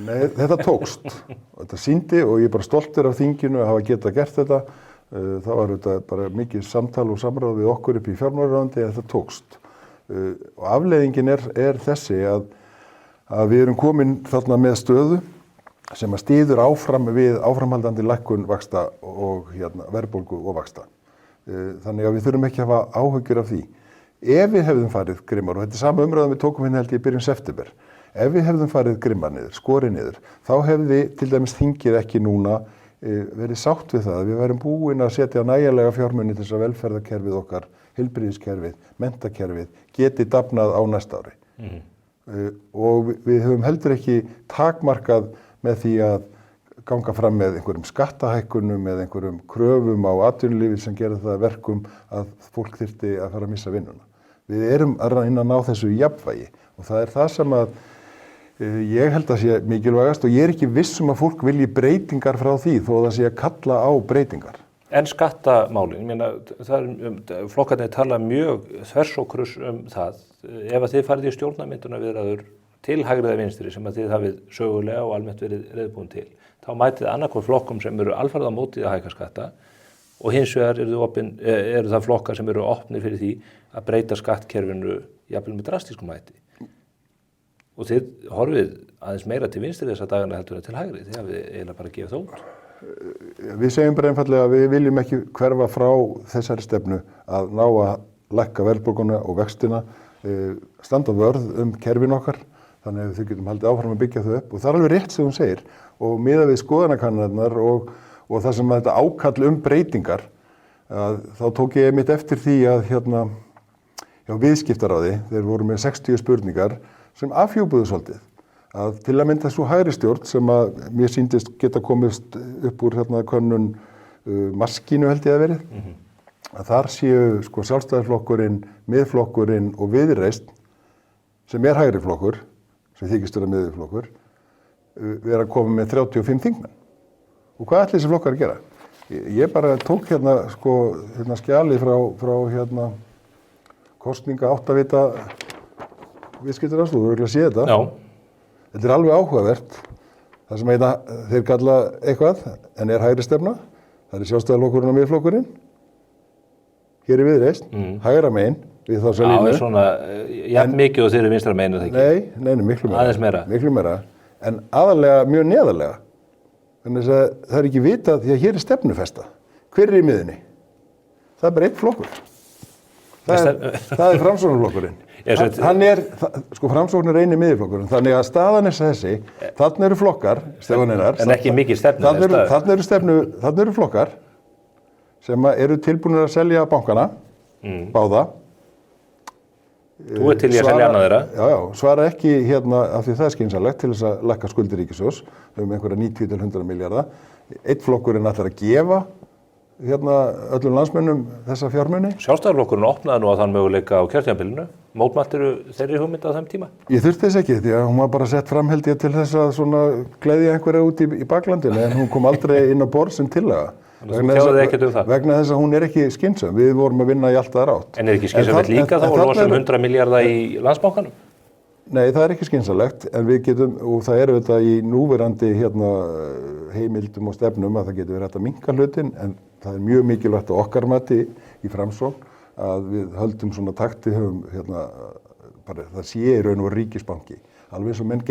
S15: Nei, þetta tókst. Þetta sýndi og ég er bara stoltur af þinginu að hafa getað gert þetta. Það var þetta bara mikið samtal og samráð við okkur upp í fjármálaráðuneyti að þetta tókst. Og afleiðingin er þessi að við erum komin þarna með stöðu sem að styður áfram við áframhaldandi lækkun vaxta og verðbólgu og vaxta. Þannig að við þurfum ekki að hafa áhyggjur af því. Ef við hefðum farið grimmar, og þetta er sama umræðan við tókum held ég í byrjun september, ef við hefðum farið grimmar niður, skorið niður, þá hefði til dæmis þingið ekki núna verið sátt við það að við værum búin að setja nægjanlega fjármuni til þess að velferðarkerfið okkar, heilbrigðiskerfið, menntakerfið geti dafnað á næsta ári. Og við höfum heldur ekki takmarkað með því að ganga fram með einhverjum skattahækkunum eða einhverjum kröfum á atvinnulífið sem gerir það verkum að fólk þyrfti að fara að missa vinnuna. Við erum að reyna að ná þessu jafnvægi og það er það sem að ég held að sé mikilvægast og ég er ekki viss að fólk vilji breytingar frá því þó að það sé að kalla á breytingar.
S1: En skattamálin, flokkarnir tala mjög þvers og kruss það. Ef að þið farið í stjórnarmyndunarviðræður til hægri eða vinstri sem að þið hafið sögulega og almennt verið reiðbúin til, þá mætið annarkvort flokkum sem eru alfarið á móti að hækka skatta og hins vegar eru það flokkar sem eru opnir fyrir því að breyta skattkerfinu jafnvel með drastískum hætti. Og þið horfið aðeins meira til vinstri þessa dagana heldur en til hægri, þið hafið eiginlega bara gefið það út.
S15: Við segjum bara einfallega að við viljum ekki hverfa frá þessari stefnu að ná að lækka verðbólguna og vextina, standa vörð kerfin okkar, þannig að þau getum haldið áfram að byggja þau upp og það er alveg rétt sem hún segir og miðað við skoðanakannanirnar og það sem að þetta ákall breytingar, þá tók ég mitt eftir því að hjá viðskiptaráði, þeir voru með 60 spurningar sem afhjúpuðu svolítið. Að til að mynda svo hægri stjórn sem að mér sýndist geta komist upp úr könnun maskínu held ég að verið, að þar séu sjálfstæðisflokkurinn, miðflokkurinn og Viðreisn sem er hægri flokkur, sem þykist vera miðflokkur, vera að koma með 35 þingmenn. Og hvað ætli þessi flokkar að gera? Ég bara tók skjalið frá kosninga áttavita viðskiptaráðs, þú verður að sé þetta.
S1: Já.
S15: Þetta er alveg áhugavert, það sem þeir kalla eitthvað, en er hægri stefna, það er sjálfstæðisflokkurinn og miðflokkurinn, hér er Viðreisn, hægra megin, við þá svo línu.
S1: Já, svona, jafn mikið og þeir eru vinstra meginu það ekki?
S15: Nei, miklu meira.
S1: Aðeins meira?
S15: Miklu meira, en aðalega mjög neðarlega. Þannig að það er ekki vitað því að hér er stefnufesta. Hver er í miðunni? Það er bara einn flokkur. Það er Framsóknarflokkurinn. Framsókn er eini miðjuflokkurinn, þannig að staðan er þessi, þarna eru flokkar, Stefaninnar.
S1: En ekki mikið stefnu.
S15: Þarna eru flokkar sem eru tilbúinir að selja bankana, báða,
S1: Þú til í að selja annað þeirra?
S15: Já, svara ekki af því það skynsamlegt til þess að lækka skuldir ríkissjóðs einhverja 90 til 100 milljarða. Einn flokkurinn ætlar að gefa öllum landsmönnum þessa fjármuni.
S1: Sjálfstæðisflokkurinn opnaði nú á þann möguleika á kjörtímabilinu. Mótmæltirðu þeirri hugmynd á þeim tíma?
S15: Ég þurfti þess ekki, því að hún var bara sett fram held ég til þess að svona gleðja einhverja út í baklandinu, en hún kom aldrei inn á borð sem tillaga. Vegna þess að hún ekki skynsöm. Við vorum að vinna í allt aðra átt.
S1: En ekki skynsamlegt líka þá að losa 100 milljarða í Landsbankanum?
S15: Nei, það ekki skynsamlegt, en við getum, og það þetta í núverandi heimildum og stefnum að það getur verið hægt að minnka hlutin, en það mjög mikilvægt að okkar mati í Framsókn að við höldum svona takti, bara það sé í raun og veru ríkisbanki. Alveg eins og menn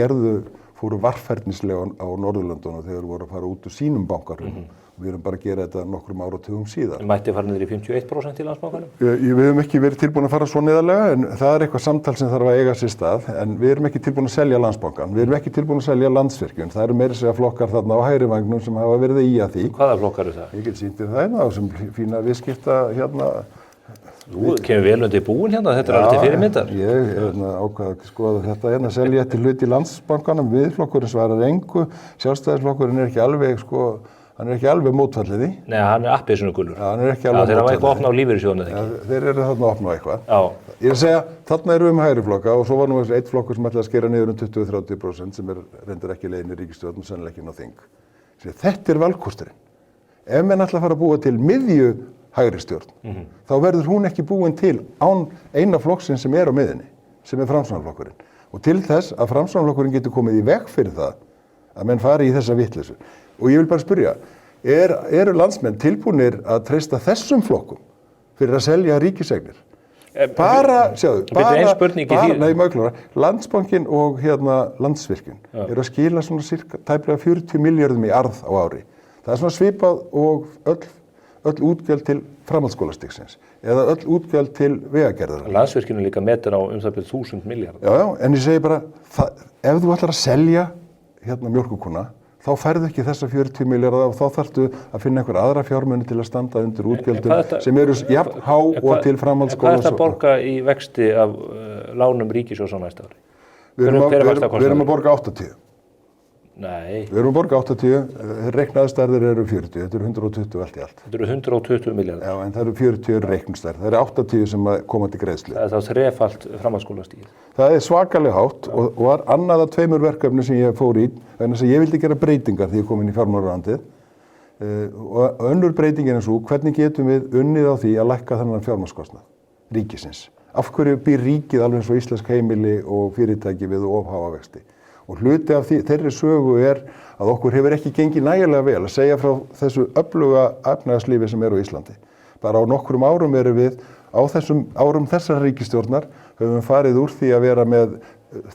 S15: fóru varfærnislega á Norðurlöndunum þegar voru að fara út úr sínum bankarum. Við erum bara að gera þetta nokkrum áratugum síðar.
S1: Mætti fara niður í 51% í Landsbankanum?
S15: Við höfum ekki verið tilbúin að fara svo niðarlega, en það eitthvað samtal sem þarf að eiga sér stað, en við erum ekki tilbúin að selja Landsbankan, við erum ekki tilbúin að selja Landsvirkjun. Það eru meira segja flokkar þarna á hægri vagnum sem hafa verið í að því.
S1: Hvaða flokkar eru það?
S15: Ég get sýnt þér það á sem fína viðskipta
S1: Þú kemur vel undir búin þetta alveg til fyrirmyndar.
S15: Ég ákvað að skoða þetta selja til hlut í Landsbankanum, Miðflokkurinn svarar engu, Sjálfstæðisflokkurinn ekki alveg hann ekki alveg mótfallið í.
S1: Nei, hann appelsínugulur.
S15: Já, hann ekki alveg mótfallið.
S1: Þeir hafa eitthvað opnað á lífeyrissjóðunum, ekki?
S15: Þeir eru þarna opnað á eitthvað.
S1: Já.
S15: Ég að segja, þarna erum við hægri flokka og svo var nú einn flokkur sem ætlaði að skera niður 20-30% sem reyndar ekki leiðin í ríkisstjórn og sennilega ekki inn á þing. Þetta valkosturinn. Ef menn ætla að fara að búa til miðju hægri stjórn, þá verður hún ekki búin til án eina flokksins sem á miðjunni, sem Framsóknarflokkurinn. Og til þess að Framsóknarflokkurinn getur komið í veg fyrir það að menn fari í þessa vitleysu. Og ég vil bara spyrja, eru landsmenn tilbúnir að treysta þessum flokkum fyrir að selja ríkiseignir? Landsbankinn og Landsvirkjun eru að skila svona cirka tæplega 40 milljörðum í arð á ári. Það svona svipað og öll útgjöld til framhaldsskólastigsins eða öll útgjöld til vegagerðar.
S1: Landsvirkjun líka metur á það 1000 milljarða.
S15: Já, en ég segi bara, ef þú ætlar að selja mjólkurkúna, þá færðu ekki þessa 40 milljarða og þá þarftu að finna einhver aðra fjármuni til að standa undir útgjöldum sem eru jafn há og til framhaldsskóla.
S1: Hvað er þetta að borga í vexti af lánum ríkissjóðs á næsta ári?
S15: Við erum að borga 80.
S1: Nei.
S15: Við erum að borga 80, reiknaðstærðir eru 40, þetta eru 120 allt í allt.
S1: Þetta eru 120 milljarðar.
S15: Já, en það eru 40 reiknastærð, það eru 80 sem koma til greiðslu.
S1: Það er þá þrefalt framhaldsskólastigið.
S15: Það er svakalega hátt og var annað af 2 verkefni sem ég fór í, vegna þess að ég vildi gera breytingar þegar ég kom inn í fjármálaráðuneytið. Og önnur breytingin er svo, hvernig getum við unnið á því að lækka þennan fjármagnskostnað ríkisins? Af hverju býr ríkið alveg eins og íslensk heimili og fyrirtæki við of háa vexti? Og hluti af þeirri sögu er að okkur hefur ekki gengið nægilega vel að segja frá þessu öfluga efnahagslífi sem á Íslandi. Bara á nokkrum árum erum við, á þessum árum þessar ríkisstjórnar, höfum við farið úr því að vera með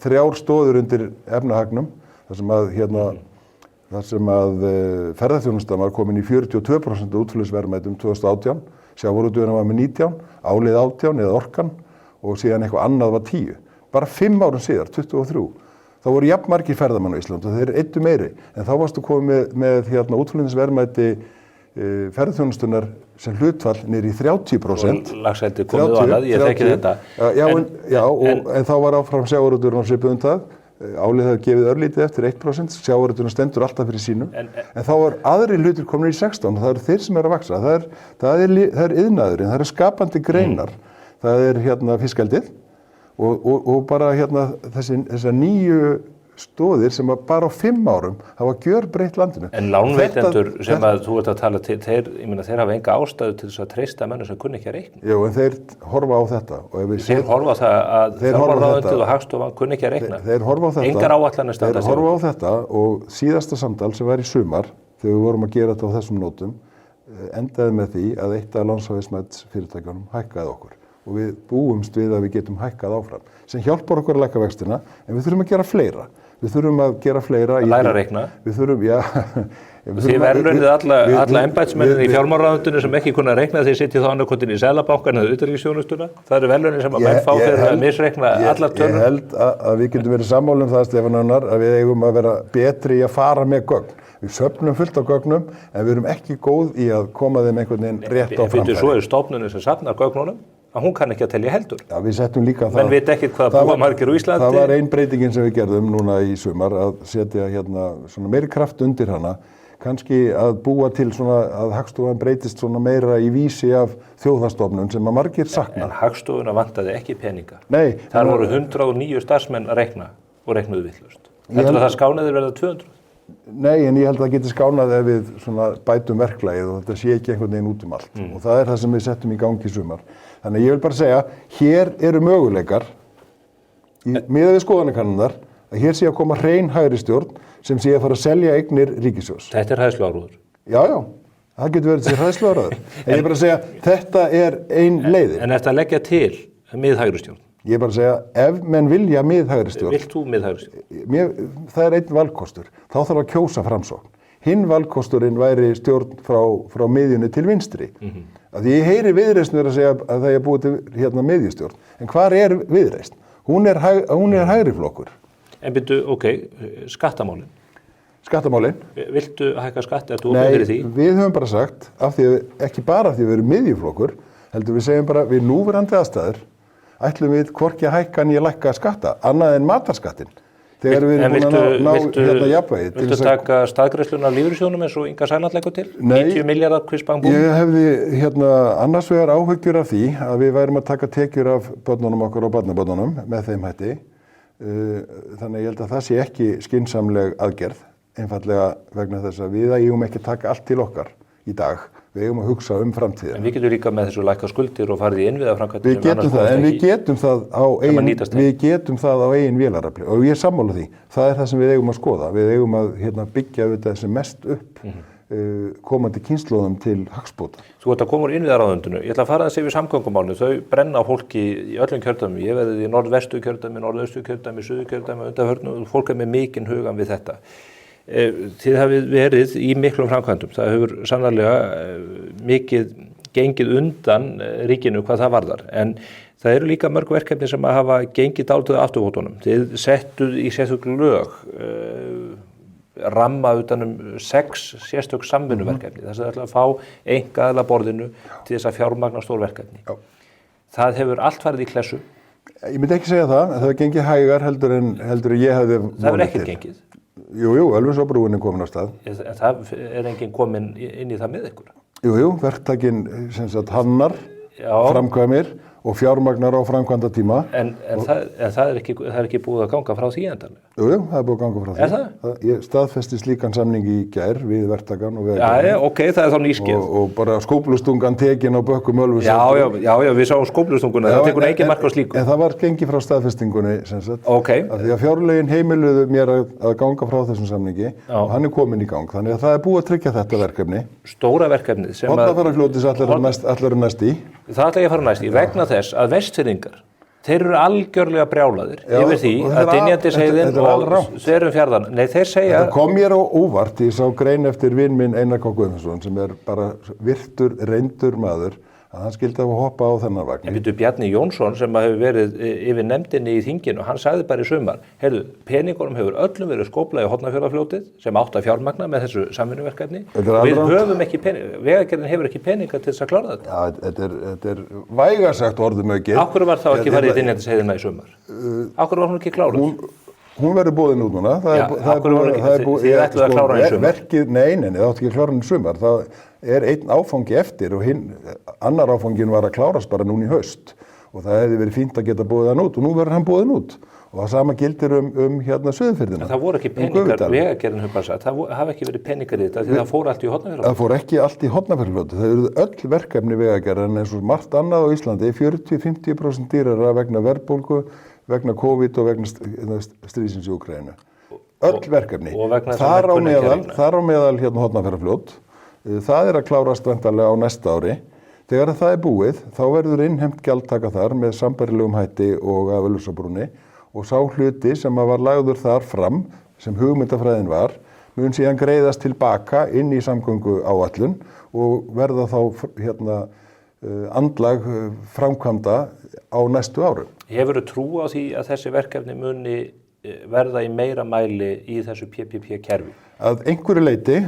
S15: 3 stoðir undir efnahagnum, þar sem að ferðaþjónustan var komin í 42% útflutningsverðmætum 2018, sjávarútvegurinn var með 19, álið 18 eða orkan og síðan eitthvað annað var 10. Bara 5 árum síðar, 23. Þá voru jafn margir ferðamann á Íslandi og þeir eittu meiri, en þá varstu komið með útflutningsverðmæti ferðaþjónustunar sem hlutfall niður í 30%.
S1: Og laxeldi komið á annað, ég þekki þetta.
S15: En þá var áfram sjávarútvegurinn á svipuðum það, álið hafði gefið örlítið eftir 1%, sjávarútvegurinn stendur alltaf fyrir sínum, en þá var aðri hlutir komin í 16 og það eru þeir sem að vaksa, það er iðnaðurinn, það eru skapandi greinar, það er fiskeldið, og bara þessar 9 stoðir sem bara á 5 árum hafa gjörbreytt landinu.
S1: En lánveitendur sem að þú ert að tala til, þeir hafa enga ástæðu til þess að treysta mönnum sem kunni ekki að reikna.
S15: Jú, en þeir horfa á þetta.
S1: Þeir horfa á það að fjármálaráðuneytið og Hagstofan kunni ekki að reikna.
S15: Þeir horfa á þetta.
S1: Engar áætlanir standa sig.
S15: Þeir horfa á þetta og síðasta samtal sem var í sumar, þegar við vorum að gera þetta á þessum nótum, endaði með því að eitt af lánshæfismatsfyrirtækjunum hækkaði okkur. Og við búumst við að við getum hækkað áfram, sem hjálpar okkur að lækka vextina, en við þurfum að gera fleira. Við þurfum að gera fleira.
S1: Að læra að reikna.
S15: Við þurfum, já.
S1: Þið verðlaunið alla embættismenn í fjármálaráðuneytinu sem ekki kunna að reikna, þeir sitja þá annarkotinn í Seðlabankann eða utanríkisþjónustuna. Það eru verðlaunir sem að menn fá fyrir að misreikna allar tölur.
S15: Ég held að við getum verið sammála það, Stefán Unnar, að við eigum að vera betri í að fara með gögn. Við söfnum fullt á gögnum, en við erum ekki góð í að koma þeim einhvern veginn rétt á framfæri.
S1: Svo er stofnunin sem safnar gögnunum. að hún kann ekki að telja heldur.
S15: Já, við settum líka það.
S1: Menn veit ekki hvað búa margir á Íslandi.
S15: Það var ein breytingin sem við gerðum núna í sumar að setja hérna svona meiri kraft undir hana, kannski að búa til svona að Hagstofan breytist svona meira í vísi af þjóðhagsstofnun sem að margir sakna.
S1: En Hagstofuna vantaði ekki peninga.
S15: Nei.
S1: Það voru 109 starfsmenn að reikna og reiknuðu vitlaust. Heldur það skánaðir verða 200?
S15: Nei, en ég held að það geti skánað ef við svona bætum verklagið og þetta sé ekki einhvern veginn út allt. Og það er það sem við settum í gangi í sumar. Þannig ég vil bara segja, hér eru möguleikar, miðað við skoðanakannanar, að hér sé að koma hrein hægri stjórn sem sé að fara að selja eignir ríkissjóðs.
S1: Þetta er hræðsluáróður.
S15: Já, það getur verið þessi hræðsluáróður. En ég er bara að segja, þetta er ein leiðin.
S1: En þetta leggja til miðhægri stjórn?
S15: Ég er bara að segja, ef menn vilja miðhægri stjórn.
S1: Vilt þú miðhægri stjórn?
S15: Það er einn valkostur. Þá þarf að kjósa Framsókn. Hinn valkosturinn væri stjórn frá miðjunni til vinstri. Af því ég heyri Viðreisn vera að segja að það er búið til hérna miðjustjórn. En hvar er Viðreisn? Hún er hægri flokkur.
S1: En byrju, skattamálin.
S15: Skattamálin?
S1: Viltu hækka skatt? Ertu opið fyrir því?
S15: Nei, við höfum bara sagt, ekki bara af því að við erum miðjuflokkur, heldur við segjum bara við núverandi aðstæður, ætlum við hvorki að hækka né lækka skatta, annað en matarskattin. Þegar við erum búin að ná hérna jafnvægi.
S1: Viltu taka staðgreiðsluna af lífeyrissjóðnum eins og Inga Sæland leggur til?
S15: Nei,
S1: 90 milljarðar kvistbang búin?
S15: Ég hefði annars vegar áhyggjur af því að við værum að taka tekjur af börnunum okkar og barnabörnunum með þeim hætti. Þannig ég held að það sé ekki skynsamleg aðgerð, einfallega vegna þess að við eigum ekki að taka allt til okkar í dag. Við eigum að hugsa framtíðina.
S1: En við getum líka með þessu lækka skuldir og farið í innviðaframkvæmdir.
S15: Við getum það, en við getum það á eigin vélarafli og ég er sammála því. Það er það sem við eigum að skoða. Við eigum að byggja þetta sem mest upp komandi kynslóðum til hagsbóta.
S1: Þú ert að koma úr innviðaráðuneytinu. Ég ætla að fara aðeins yfir samgöngumálinu. Þau brenna á fólki í öllum kjördæmum. Ég verið í norðvestu kjördæmi, norðaustu kjördæmi, suður kjördæmi, undanförnu og fólk er með mikinn hugan við þetta. Þið hafið verið í miklum framkvæmdum. Það hefur sannarlega mikið gengið undan ríkinu hvað það varðar. En það eru líka mörg verkefni sem að hafa gengið dálítið afturfótunum. Þið settuð í sérstök lög ramma utanum 6 sérstök samvinnuverkefni. Þess að það ætla að fá einkaaðila borðinu til þess að fjármagna stórverkefni. Það hefur allt farið í klessu.
S15: Ég myndi ekki segja það, en það hefur gengið hægar heldur en ég hefði vonað til.
S1: Það hefur ekkert gengið.
S15: Jú, Ölfusárbrúin er komin á stað.
S1: Það er enginn komin inn í það með ykkur?
S15: Jú, verktakinn hannar, framkvæmir og fjármagnar á framkvæmda tíma.
S1: En það er ekki búið að ganga frá því endanlega?
S15: Jú, það er búið að ganga frá því.
S1: Er það?
S15: Ég staðfesti slíkan samning í gær við verktakann og
S1: vegagerðina. Ok, það er þá nýskið.
S15: Og bara skóflustungan tekin á bökkum Ölfusár.
S1: Já, við sáum skóflustunguna, það tekur ekki mark á slíku.
S15: En það var gengið frá staðfestingunni, sem sagt.
S1: Ok.
S15: Af því að fjárlögin heimiluðu mér að ganga frá þessum samningi og hann er komin í gang. Þannig að það er búið að tryggja þetta verkefni.
S1: Stóra verkefnið sem að...
S15: Hornafjarðarfljótið allar er næst í.
S1: Það ætla ég að fara næst í vegna þess að Vestfirðingar, þeir eru algjörlega brjálaðir yfir því að Dynjandisheiðin og Þverumfjarðarna, nei þeir segja...
S15: Þetta kom mér á óvart, ég sá grein eftir vin minn Einar K. Guðmundsson sem er bara virtur, reyndur maður, að hann skildi að hoppa á þennan vagn.
S1: En byrju Bjarni Jónsson sem hefur verið yfir nefndinni í þinginu, hann sagði bara í sumar, heyrðu, peningunum hefur öllum verið skóplað í Hornafjarðarfljótið sem átt að fjármagna með þessu samvinnuverkefni. Við höfum ekki peninga, vegagerðin hefur ekki peninga til þess að klára þetta.
S15: Já, þetta er vægarsagt orðum aukið.
S1: Af hverju var þá ekki farið í Dynjandisheiðina í sumar? Af hverju var hún ekki kláruð?
S15: Hún verður boðin út núna.
S1: Þið ætluðu að klára henni í sumar?
S15: Nei, það átti ekki að klára henni í sumar. Það er einn áfangi eftir og annar áfangin var að klárast bara núna í haust og það hefði verið fínt að geta boðið hann út og nú verður hann boðin út og það sama gildir hérna Suðurfirðina.
S1: Það voru ekki peningar, vegagerðin hefur bara sagt, það hafa ekki verið peningar í þetta því það fór allt í Hornafjarðarfljótið.
S15: Það fór ekki allt í Hornafjarðarfljótið. Það eru öll verkefni vegagerðin eins og margt annað á Íslandi, 40-50% dýrara vegna verðbólgu, vegna COVID og vegna stríðsins í Úkraínu. Öll verkefni. Þar á meðal hérna Hornafjarðarfljót. Það er að klárast væntanlega á næsta ári. Þegar það er búið, þá verður innheimt gjaldtaka þar með sambærilegum hætti og af Ölfusárbrúnni og sá hluti sem var lagður þar fram, sem hugmyndafræðin var, mun síðan greiðast tilbaka inn í samgönguáætlun og verða þá andlag framkvæmda á næstu árum.
S1: Hefurðu trú á því að þessi verkefni muni verða í meira mæli í þessu PPP-kerfi?
S15: Að einhverju leyti,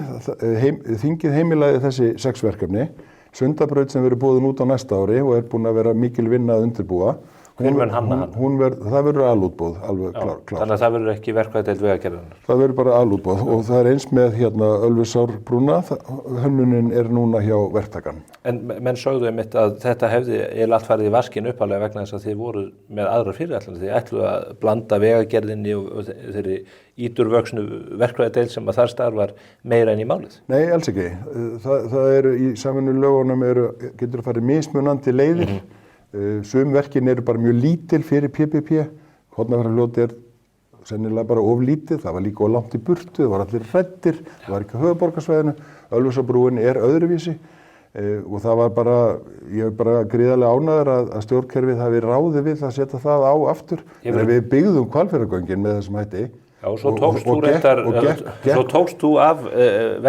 S15: þingið heimilaði þessi 6 verkefni, Sundabraut sem verður boðin út á næsta ári og búin að vera mikil vinna að undirbúa.
S1: Hver mun hanna hann?
S15: Það verður alútboð, alveg klart.
S1: Þannig að það verður ekki verkfræðideild Vegagerðarinnar?
S15: Það verður bara alútboð og það eins með Ölfusárbrúna, hönnunin núna hjá verktakanum.
S1: En menn sögðu einmitt að þetta hefði allt farið í vaskinn uppalega vegna þess að þið voru með aðrar fyrirætlanir. Þið ætluðu að blanda Vegagerðinni og þeirri ídurvöxnu verkfræðideild sem að þar starfar meira en í málið.
S15: Nei, alls ekki. Það eru í samvinnulögunum getur farið mismunandi leiðir. Sum verkin eru bara mjög lítil fyrir PPP. Hornafjarðarfljót sennilega bara of lítið, það var líka of langt í burtu, það var allir hræddir, það var ekki á höfuðborgarsvæðinu. Ölfusárbrúin öðruvísi og það var bara, ég er bara gríðarlega ánægður að stjórnkerfið hafi ráðið við að setja það á aftur. En við byggðum Hvalfjarðargöngin með þessum hætti.
S1: Já, svo tókst þú af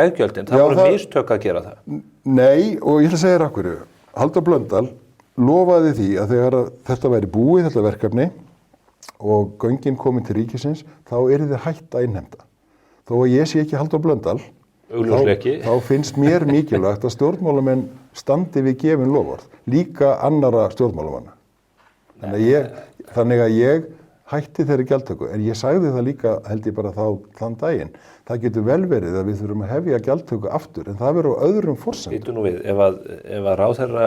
S1: veggjöldin, það voru mistök að gera það.
S15: Nei, og ég ætla að segja þér af hverju. Halldór Blöndal lofaði því að þegar þetta væri búið, þetta verkefni, og göngin komin til ríkisins, þá yrði hætt að innheimta. Þó að ég sé ekki Halldór Blöndal, þá finnst mér mikilvægt að stjórnmálamenn standi við gefin loforð, líka annara stjórnmálamanna. Þannig að ég hætti þeirri gjaldtöku, en ég sagði það líka, held ég bara þann daginn. Það getur vel verið að við þurfum að hefja gjaldtöku aftur, en það verður á öðrum forsendum.
S1: Býtu nú við, ef að ráðherra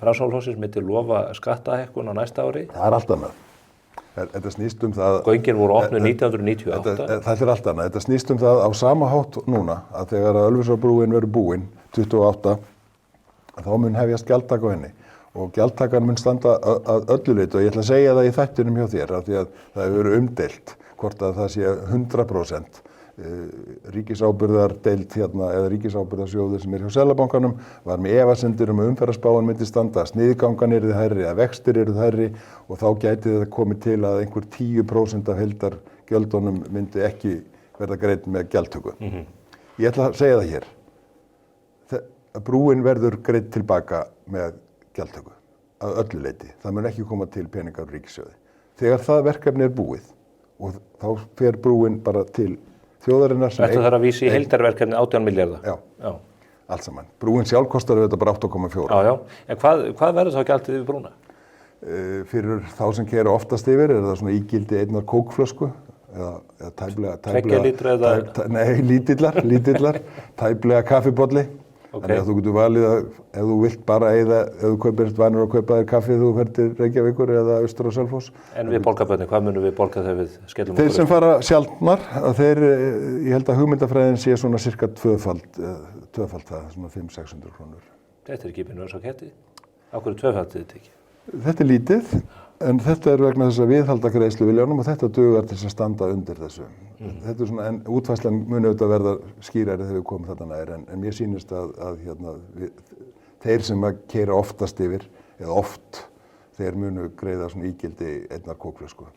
S1: Framsóknarflokksins myndi lofa skattahækkun á næsta ári?
S15: Það allt annað. Þetta snýst það...
S1: Göngin voru opnuð 1998.
S15: Það allt annað. Þetta snýst það á sama hátt núna, að þegar Ölfusárbrúin verður búin, 28, þá mun hefjast gjaldtaka á henni. Og gjaldtakan mun standa að öllu leyti og ég ætla að segja það í þættinum hjá þér, af því að það hefur verið umdeilt hvort að það sé 100%. Ríkisábyrgðardeild eða ríkisábyrgðarsjóður sem hjá Seðlabankanum var með efasemdir að umferðarspáin myndi standa, sniðgangan yrði hærri, að vextir yrði hærri og þá gæti þetta komið til að einhver 10% af heildargjöldunum myndi ekki verða greidd með gjaldtöku. Ég ætla að segja það hér. Brúin verður greidd tilbaka með gjaldtöku að öllu leyti. Það mun ekki koma til peningar úr ríkissjóði. Þegar það verkefni búið og þá fer brúin bara til þjóðarinnar sem...
S1: Þetta þarf að vísa í heildarverkefni 18 milljarða.
S15: Já, allt saman. Brúin sjálf kostar þetta bara 8,4.
S1: Já. En hvað verður þá gjaldið við brúna?
S15: Fyrir þá sem keyra oftast yfir það svona ígildi einnar kókflösku eða tæplega...
S1: 2 lítra eða...
S15: Nei, lítillar, tæplega kaffibolli. Þannig að þú getur valið að ef þú vilt bara eyða, ef þú kaupir vanur að kaupa þér kaffi þú fer til Reykjavíkur eða austur á Selfoss.
S1: En við borgarbörnin, hvað munum við borga þegar við skellum okkur?
S15: Þeir sem fara sjaldnar, ég held að hugmyndafræðin sé svona cirka tvöfald það, svona 500-600 krónur.
S1: Þetta ekki pínu eins og ketti? Af hverju tvöfaldið þetta ekki?
S15: Þetta lítið, en þetta vegna þess að viðhalda greiðsluviljanum og þetta dugar til að standa undir þessu. Þetta svona, en útfærslan muni auðvitað verða skýrari þegar við komum þarna nær, en mér sýnist að þeir sem að keyra oftast yfir, eða oft, þeir munu greiða svona ígildi einnar kókflösku.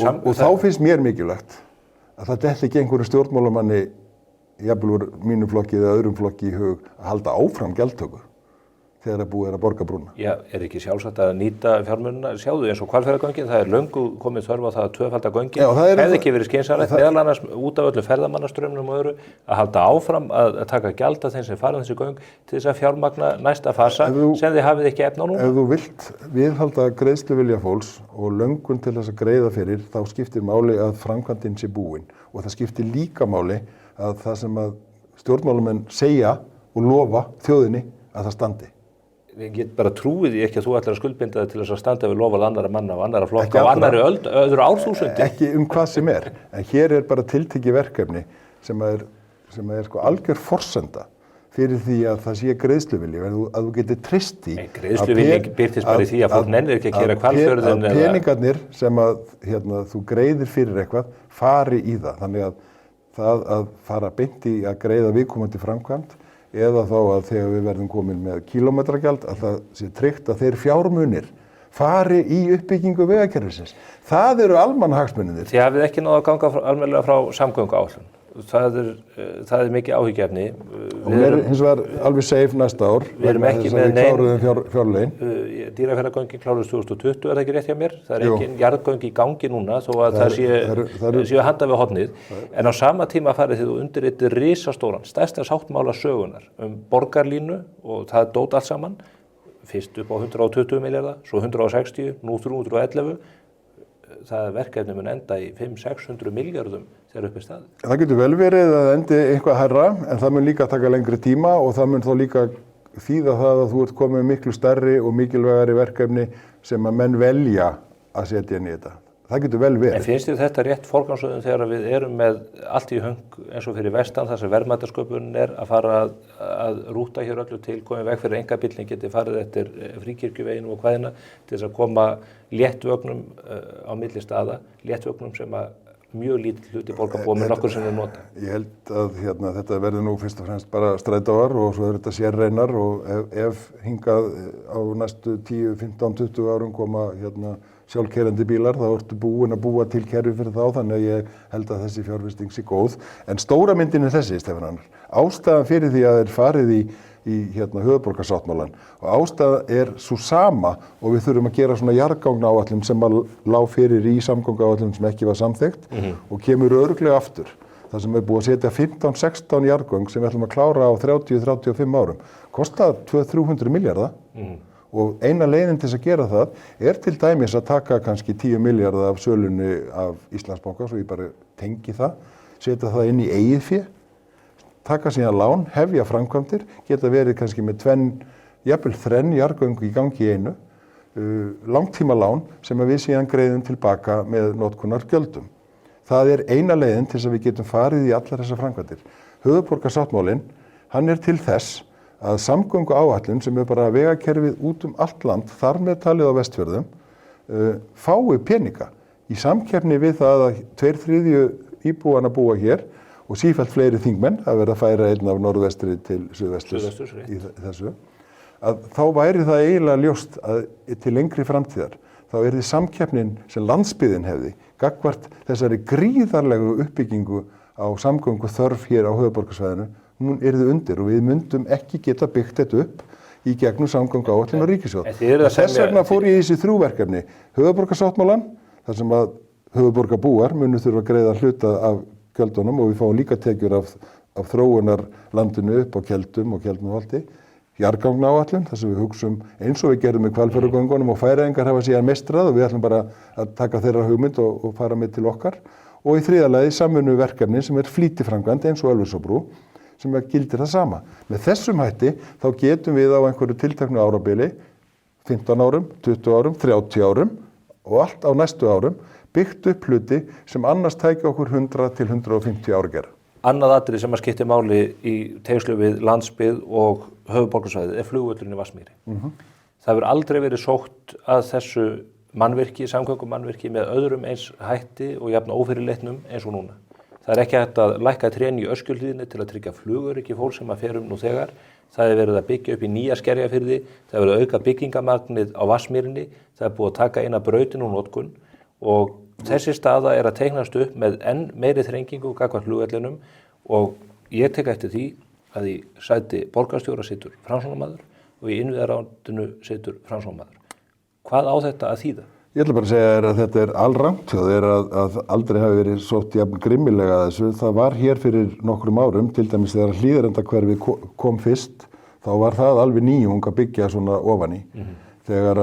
S15: Og þá finnst mér mikilvægt að það detti ekki einhverju stjórnmálamanni, jafnvel úr mínu flokki eða öðrum flokki í hug, að halda áfram gjaldtöku þegar búið að borga brúna.
S1: Já, ekki sjálfsagt að nýta fjármunina? Sjáðu eins og Hvalfjarðargöngin, það löngu komið þörf á það að tvöfalda göngin. Hefði ekki verið skynsamlegt, meðal annars út af öllu ferðamannastraumnum og öðru, að halda áfram að taka gjald af þeim sem fara þessi göng til þess að fjármagna næsta fasa sem þið hafið ekki efna núna.
S15: Ef þú vilt viðhalda greiðsluvilja fólks og löngun til þess að greiða fyrir, þá skiptir máli að framkvæmdin sé búin og það skiptir líka máli að það sem að stjórnmálamenn segja og lofa þjóðinni að það standi.
S1: Ég get bara trúið því ekki að þú ætlar að skuldbinda þig til þess að standa við lofað annara manna og annara flokka og annari öðru árþúsundi.
S15: Ekki hvað sem en hér bara tiltekið verkefni sem er sko algjör forsenda fyrir því að það sé greiðsluvilji, að þú getur treyst því.
S1: Greiðsluvilji birtist bara í því að fólk nennir ekki að keyra Hvalfjörðinn
S15: að peningarnir sem að þú greiðir fyrir eitthvað fari í það. Þannig að það að fara beint í að greiða viðkomandi framkvæmd eða þá að þegar við verðum komin með kílómetragjald að það sé tryggt að þeir fjármunir fari í uppbyggingu vegakerfisins. Það eru almannahagsmunirnir.
S1: Þið hafið ekki náð að ganga almennilega frá samgönguáætlun. Það er mikið áhyggjuefni.
S15: Hún hins vegar alveg safe næsta ár.
S1: Við erum ekki með
S15: fjárlögin.
S1: Dýrafjarðargöngin kláruðust 2020, það ekki rétt hjá mér? Það engin jarðgöng í gangi núna, þó að það séu handa við hornið. En á sama tíma farið þið og undirritið risastóran, stærsta sáttmála sögunar borgarlínu og það dót allt saman, fyrst upp á 120 milljarða, svo 160, nú 311. Það verkefni mun enda í 500-600 miljardum þegar upp staðið.
S15: Það getur vel verið að endi eitthvað hærra, en það mun líka taka lengri tíma og það mun þá líka þýða það að þú ert komið miklu stærri og mikilvægari verkefni sem að menn velja að setja inn í þetta. Það getur vel verið.
S1: En finnst þér þetta rétt forgangsröðun þegar við erum með allt í höng eins og fyrir vestan þar sem verðmætasköpunin að fara að rúta hér öllu til, komið veg fyrir einkabílinn geti farið eftir Fríkirkjuveginum og hvaðina til þess að koma léttvögnum á milli staða, léttvögnum sem að mjög lítill hluti borgarbúa með nokkur sem við nota.
S15: Ég held að þetta verður nú fyrst og fremst bara strætóar og svo þetta sérreinar og ef hingað á næstu 10, 15, 20 árum koma sjálfkeyrandi bílar, þá ertu búin að búa til kerfi fyrir þá, þannig að ég held að þessi fjárfesting sé góð. En stóra myndin þessi, Stefán Annar. Ástæðan fyrir því að þeir farið í höfuðborgarsáttmálann og ástæðan svo sama og við þurfum að gera svona jarðgangaáætlun sem að lá fyrir í samgönguáætlun sem ekki var samþykkt og kemur örugglega aftur. Það sem búið að setja 15-16 jarðgöng sem við ætlum að klára á 30-35 árum. Kostar 200-300 milljarða. Og eina leiðin til þess að gera það til dæmis að taka kannski 10 milljarða af sölunni af Íslandsbanka, svo ég bara tengi það, setja það inn í eigið fé, taka síðan lán, hefja framkvæmdir, geta verið kannski með jafnvel 3 jarðgöng í gangi í einu, langtíma lán sem við síðan greiðum tilbaka með notkunar gjöldum. Það eina leiðin til þess að við getum farið í allar þessar framkvæmdir. Höfuðborgarsáttmálinn, hann til þess að samgönguáætlun sem bara vegakerfið út allt land, þar með talið á Vestfjörðum, fái peninga í samkeppni við það að 2/3 íbúana búa hér og sífellt fleiri þingmenn að verða að færa einn af norðvestri til suðvesturs í þessu, að þá væri það eiginlega ljóst að til lengri framtíðar, þá því samkeppnin sem landsbyggðin hefði, gagnvart þessari gríðarlegu uppbyggingu á samgöngu þörf hér á höfuðborgarsvæðinu, hún yrði undir og við myndum ekki geta byggt þetta upp í gegnum samgönguáætlun og ríkissjóð. Þess vegna fór ég í þessi 3 verkefni. Höfuðborgarsáttmálann, þar sem að höfuðborgarbúar munu þurfa að greiða hluta af gjöldunum og við fáum líka tekjur af þróunarlandinu upp á Keldum og Keldnaholti. Jarðgangaáætlun, þar sem við hugsum eins og við gerum með Hvalfjarðargöngunum og Færeyingar hafa síðan meistrað og við ætlum bara að taka þeirra hugmynd og fara með til okkar. Og í þriðja lagi samvinnuverkefni sem flýtiframkvæmd eins og Ölfusárbrú, sem gildir það sama. Með þessum hætti þá getum við á einhverju tilteknu árabili, 15 árum, 20 árum, 30 árum og allt á næstu árum byggt upp hluti sem annars tækja okkur 100-150 ár að gera.
S1: Annað atriði sem skiptir máli í tengslu við landsbyggð og höfuðborgarsvæðið flugvöllurinn í Vatnsmýri. Það hefur aldrei verið sótt að þessu mannvirki, samgöngumannvirki með öðrum eins hætti og jafn ófyrirleitnum eins og núna. Það ekki hægt að lækka trén í Öskjuhlíðinni til að tryggja flugöryggi fólk sem fer nú þegar. Það verið að byggja upp í nýja Skerjafirði, það verið að auka byggingamagnið á Vatnsmýrinni, það búið að taka eina brautin úr notkun og þessi staða að teiknast upp með enn meiri þrengingu gagnvart flugvellinum og ég tek eftir því að í sæti borgarstjóra situr Framsóknarmaður og í innviðaráðuneytinu situr Framsóknarmaður. Hvað á þetta að þýða?
S15: Ég ætla bara að segja að þetta alrangt hjá þér að aldrei hafi verið sótt jafn grimmilega að þessu. Það var hér fyrir nokkrum árum, til dæmis þegar Hlíðarendahverfi kom fyrst, þá var það alveg nýjung að byggja svona ofan í. Þegar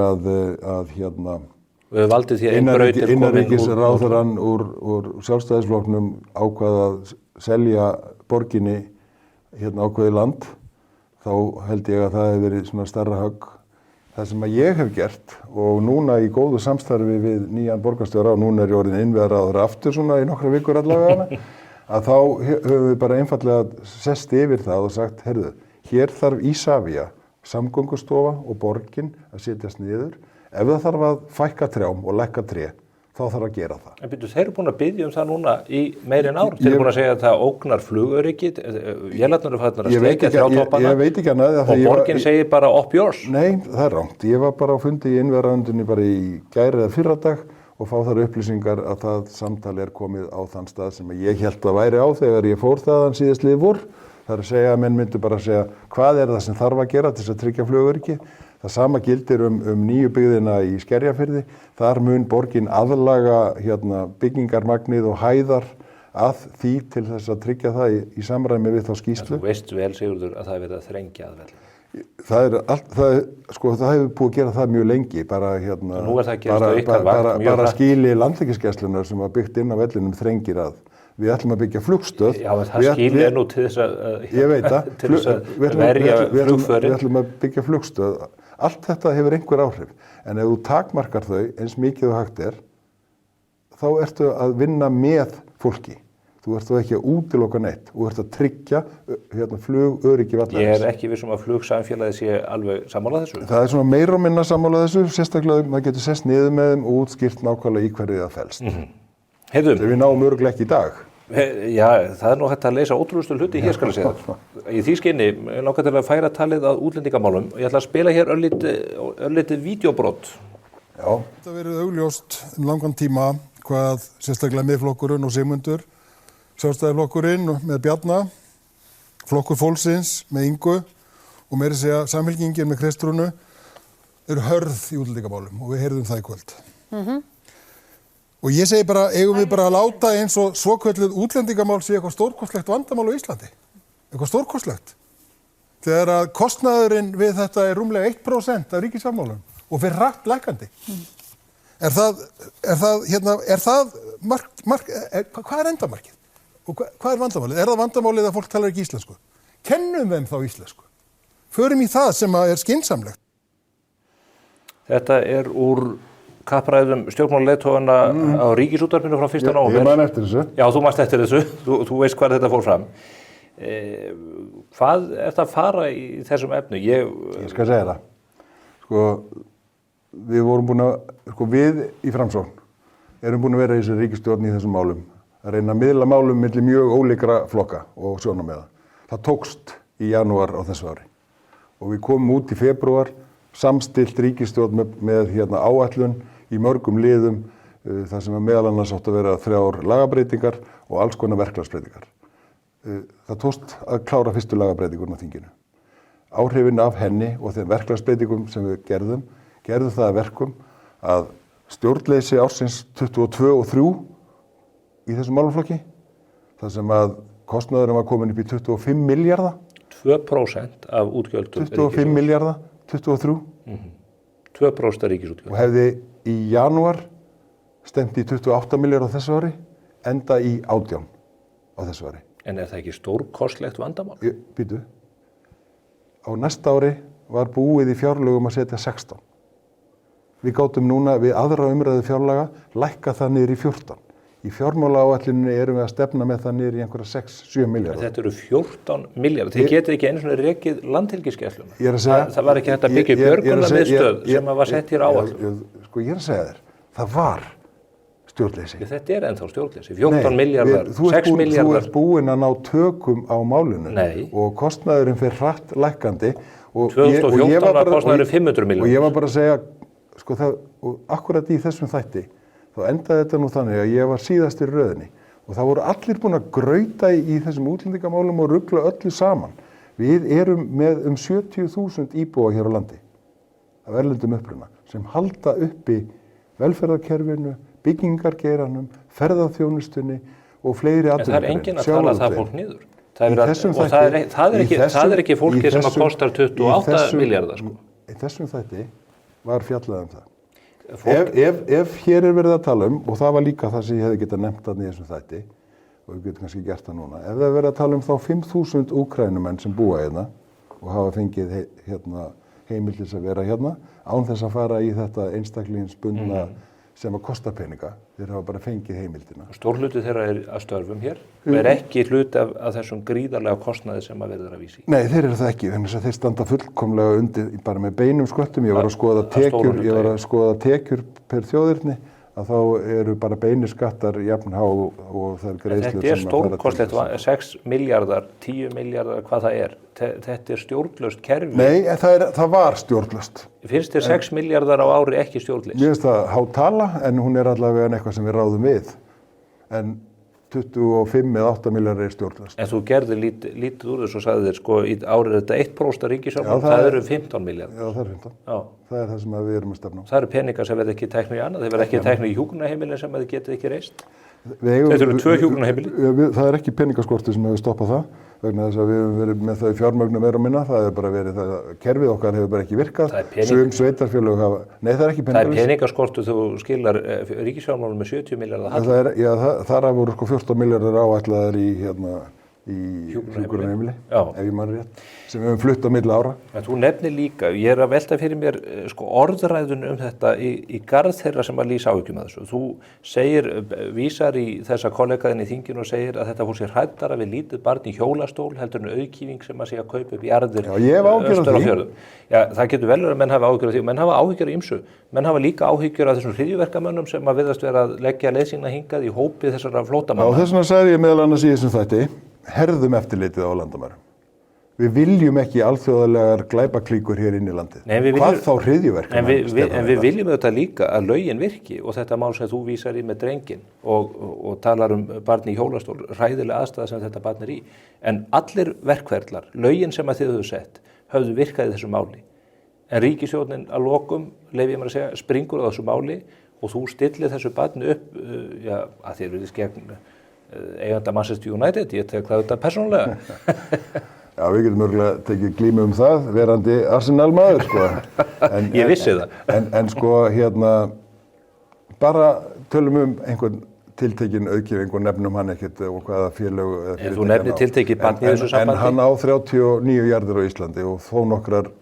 S15: innanríkisráðherrann úr Sjálfstæðisflokknum ákvað að selja borginni ákveðið land, þá held ég að það hefði verið svona stærra högg. Það sem að ég hef gert og núna í góðu samstarfi við nýjan borgarstjóra og núna ég orðin innviðaráðherra aftur svona í nokkra vikur allavega, að þá höfum við bara einfallega sest yfir það og sagt, heyrðu, hér þarf Isavia, samgöngustofa og borgin að setjast niður. Ef það þarf að fækka trjám og lækka tré, þá þarf að gera það.
S1: En þeir eru búin að biðja það núna í meiri en ár. Þeir eru búin að segja að það ógnar flugöryggi, vélarnar eru farnar að sleikja þrjátoppana og borgin segir bara up yours.
S15: Nei, það rangt. Ég var bara á fundi í innviðaráðuneytinu bara í gær eða fyrradag og fá þar upplýsingar að það samtal komið á þann stað sem ég held að væri á þegar ég fór þaðan síðastliðið vor. Það að segja að menn myndu bara að segja hvað það sem þarf að gera til þess að tryggja flugöryggi. Það sama gildir nýju byggðina í Skerjafirði. Þar mun borgin aðlaga byggingarmagnið og hæðar að því til þess að tryggja það í samræmi við þá skýrslu.
S1: Þú veist vel, Sigurður, að það er verið að þrengja að velli.
S15: Það hefur búið að gera það mjög lengi, bara
S1: nú er það að gerast á ykkar vakt mjög
S15: bara skýli Landhelgisgæslunnar sem var byggt inn á vellinum þrengir að. Við ætlum að byggja flugstöð.
S1: Já, það skýli nú til þess að
S15: ég veit það,
S1: til þess að verja flugförin.
S15: Við ætlum að byggja flugstöð. Allt þetta hefur einhver áhrif, en ef þú takmarkar þau eins mikið og hægt er, þá ertu að vinna með fólki. Þú ert þá ekki að útiloka neitt, þú ert að tryggja flugöryggi vallarins.
S1: Ég er ekki vissum að flugsamfélagið sé alveg sammála þessu.
S15: Það er svona meira og minna sammála þessu, sérstaklega maður getur sest niður með þeim og útskýrt nákvæmlega í hverju það felst.
S1: Heyrðu,
S15: sem við náum örugglega ekki í dag.
S1: Já, það er nú hægt að leysa ótrúlustu hluti hér skal ég segja það. Í því skyni, langar til að færa talið að útlendingamálum og ég ætla að spila hér örlítið vídeóbrot.
S15: Já.
S16: Það verið augljóst langan tíma hvað sérstaklega Miðflokkurinn og Sigmundur, Sjálfstæðisflokkurinn með Bjarna, Flokkur fólksins með Ingu og meira að segja Samfylkingin með Kristrúnu eru hörð í útlendingamálum og við heyrðum það í kvöld. Og ég segi bara, eigum við bara að láta eins og svokölluð útlendingamál sé eitthvað stórkostlegt vandamál á Íslandi. Eitthvað stórkostlegt. Þegar að kostnaðurinn við þetta er rúmlega 1% af ríkisfjármálum og fyrir hratt lækkandi. Hvað er endamarkið? Og hvað er vandamálið? Er það vandamálið að fólk talar ekki íslensku? Kennum þeim þá íslensku. Förum í það sem er skynsamlegt.
S1: Þetta er úr kappræðum stjórnmálaleiðtogana á Ríkisútvarpinu frá 1. nóvember.
S15: Ég man eftir þessu.
S1: Já, þú manst eftir þessu. Þú veist hvað þetta fór fram. Hvað er það að fara í þessum efnu?
S15: Ég skal segja það. Við vorum búin að, við í Framsókn erum búin að vera í þessu ríkisstjórn í þessum málum. Að reyna að miðla málum milli mjög ólíkra flokka og sjónarmiða. Það tókst í janúar á þessu ári. Og við komum út í febrúar, samstillt ríkisstjórn með áætlun í mörgum liðum, þar sem meðal annars átt að vera 3 lagabreytingar og alls konar verklagsbreytingar. Það tókst að klára fyrstu lagabreytinguna á þinginu. Áhrifin af henni og þeim verklagsbreytingum sem við gerðum það að verkum að stjórnleysi ársins 22 og 3 í þessum málaflokki, þar sem að kostnaðurinn var komin upp í 25 milljarða.
S1: 2% af útgjöldum.
S15: 25 milljarða, 23.
S1: 2% af ríkisútgjöldum.
S15: Og hefði í janúar stemt í 28 milljarða á þessu ári, enda í 18 á þessu ári.
S1: En er það ekki stórkostlegt vandamál?
S15: Býtu. Á næsta ári var búið í fjárlögum að setja 16. Við gátum núna við aðra umræðu fjárlaga lækka það niður í 14. Í fjármálaáætluninni erum við að stefna með það niður í einhverja 6-7 milljarða.
S1: Þetta eru 14 milljarðar. Þið getið ekki einu svona rekið Landhelgisgæsluna.
S15: Ég er að segja...
S1: Það var ekki þetta byggja björgunarmiðstöð sem var sett hér áætlun.
S15: Sko ég er að segja þér, það var stjórnleysi.
S1: Þetta er ennþá stjórnleysi. 14 milljarðar, 6 milljarðar.
S15: Þú ert búinn að ná tökum á málinu.
S1: Nei.
S15: Og kostnaðurinn fer hratt lækkandi.
S1: 2014 var kostnaðurinn 500 milljarðar.
S15: Og ég var bara að segja, sko það, akkurat í þessum þætti, þá endaði þetta nú þannig að ég var síðastur í röðinni og það voru allir búin að grauta í þessum útlendingamálum og rugla öllu saman. Við erum með 70.000 íbúa hér á landi af erlendum uppruna sem halda uppi velferðarkerfinu, byggingargeiranum, ferðaþjónustunni og fleiri atvinnugreinar.
S1: En það er enginn að tala það fólk niður. Það er ekki fólki sem að kostar 28 milljarðar.
S15: Í þessum þætti var fjallað það. Ef hér er verið að tala og það var líka það sem ég hefði getað nefnt þarna í þessum þætti og við getum kannski gert það núna, ef það er verið að tala þá 5.000 úkraínumenn sem búa hérna og hafa fengið heimild til að vera hérna án þess að fara í þetta einstaklingsbundna sem að kosta peninga, þeir hafa bara fengið heimildina.
S1: Stór hluti þeirra er að störfum hér og er ekki hluti af þessum gríðarlega kostnaði sem að verður að vísi.
S15: Nei, þeir eru það ekki, þannig að þeir standa fullkomlega undir bara með beinum sköttum. Ég var að skoða tekjur per þjóðirni, að þá eru bara beinir skattar jafn há og það er greiðslur.
S1: Þetta er stórkostlegt, 6 milljarðar, 10 milljarðar, hvað það er. Þetta er stjórnlaust kerfi.
S15: Nei, það var stjórnlaust.
S1: Finnst þér 6 milljarðar á ári ekki stjórnlaust?
S15: Mér finnst það há tala, en hún er allavega eitthvað sem við ráðum við. En 25 eða 8 milljarðar í stjórnvöld.
S1: En þú gerðir lítið úr þessu og sagði þér, sko, í árið er þetta 1% af ríkisfjármálum, það eru 15 milljarðar.
S15: Já, það er 15. Já. Það er það sem við erum að stefna á.
S1: Það eru peningar sem verða ekki teknir í annað, þeir verða ekki teknir í hjúkrunarheimilin sem þið getið ekki reist. Þetta eru 2 hjúkrunarheimili.
S15: Það er ekki peningaskortur sem hefur stoppað það, vegna þess að við hefum verið með það í fjármögnum meira og minna, það hefur bara verið það, kerfið okkar hefur bara ekki virkað, sum sveitarfélög hafa, nei það er ekki peningaskortur. Það er peningaskortur þú skilar ríkisfjármálum með 70 milljarða halla. Já, þar voru sko 14 milljarðar áætlaðir í hjúkrunarheimili, ef ég man rétt, sem við höfum flutt á milli ára.
S1: En þú nefnir líka, ég er að velta fyrir mér sko orðræðun þetta í garð þeirra sem að lýsa áhyggjum að þessu. Þú segir, vísar í þessa kollegaðin í þinginu og segir að þetta fólk sé hræddara við lítið barn í hjólastól heldur en auðkýfing sem að sé að kaupa upp jarðir austur á fjörðum. Já, það getur vel verið að menn hafa áhyggjur af því og menn hafa áhyggjur af ýmsu. Menn hafa líka áhyggjur af þessum hryðjuverkamönnum sem að virðast vera að leggja leið sína hingað í hópi þessara flóttamanna.
S15: Já, þess vegna sagði ég meðal annars í þessum þætti, herðum eftirlitið á landamærum. Við viljum ekki alþjóðalegar glæpaklíkur hér inn í landið. Hvað þá hryðjuverkamenn?
S1: En við viljum auðvitað líka að lögin virki og þetta mál sem þú vísar í með drenginn og talar barn í hjólastól, hræðilega aðstæða sem þetta barn er í. En allir verkferlar, lögin sem að þið höfðu sett, höfðu virkað í þessu máli. En ríkisstjórnin að lokum, leyfi ég mér að segja, springur á þessu máli og þú stillir þessu barni upp, að þið eruð gegn eiganda Manchester United, ég tek það auðvitað persónulega.
S15: Já, við getum örgulega tekið glímu það, verandi Arsenal maður, sko.
S1: Ég vissi það.
S15: En sko, bara tölum einhvern tiltekinn auðkýfing og nefnum hann ekkert og hvaða félög eða fyrirtæki.
S1: Þú nefnir tiltekið barn í þessu sambandi.
S15: En hann á 39 jarðir á Íslandi og þó nokkrar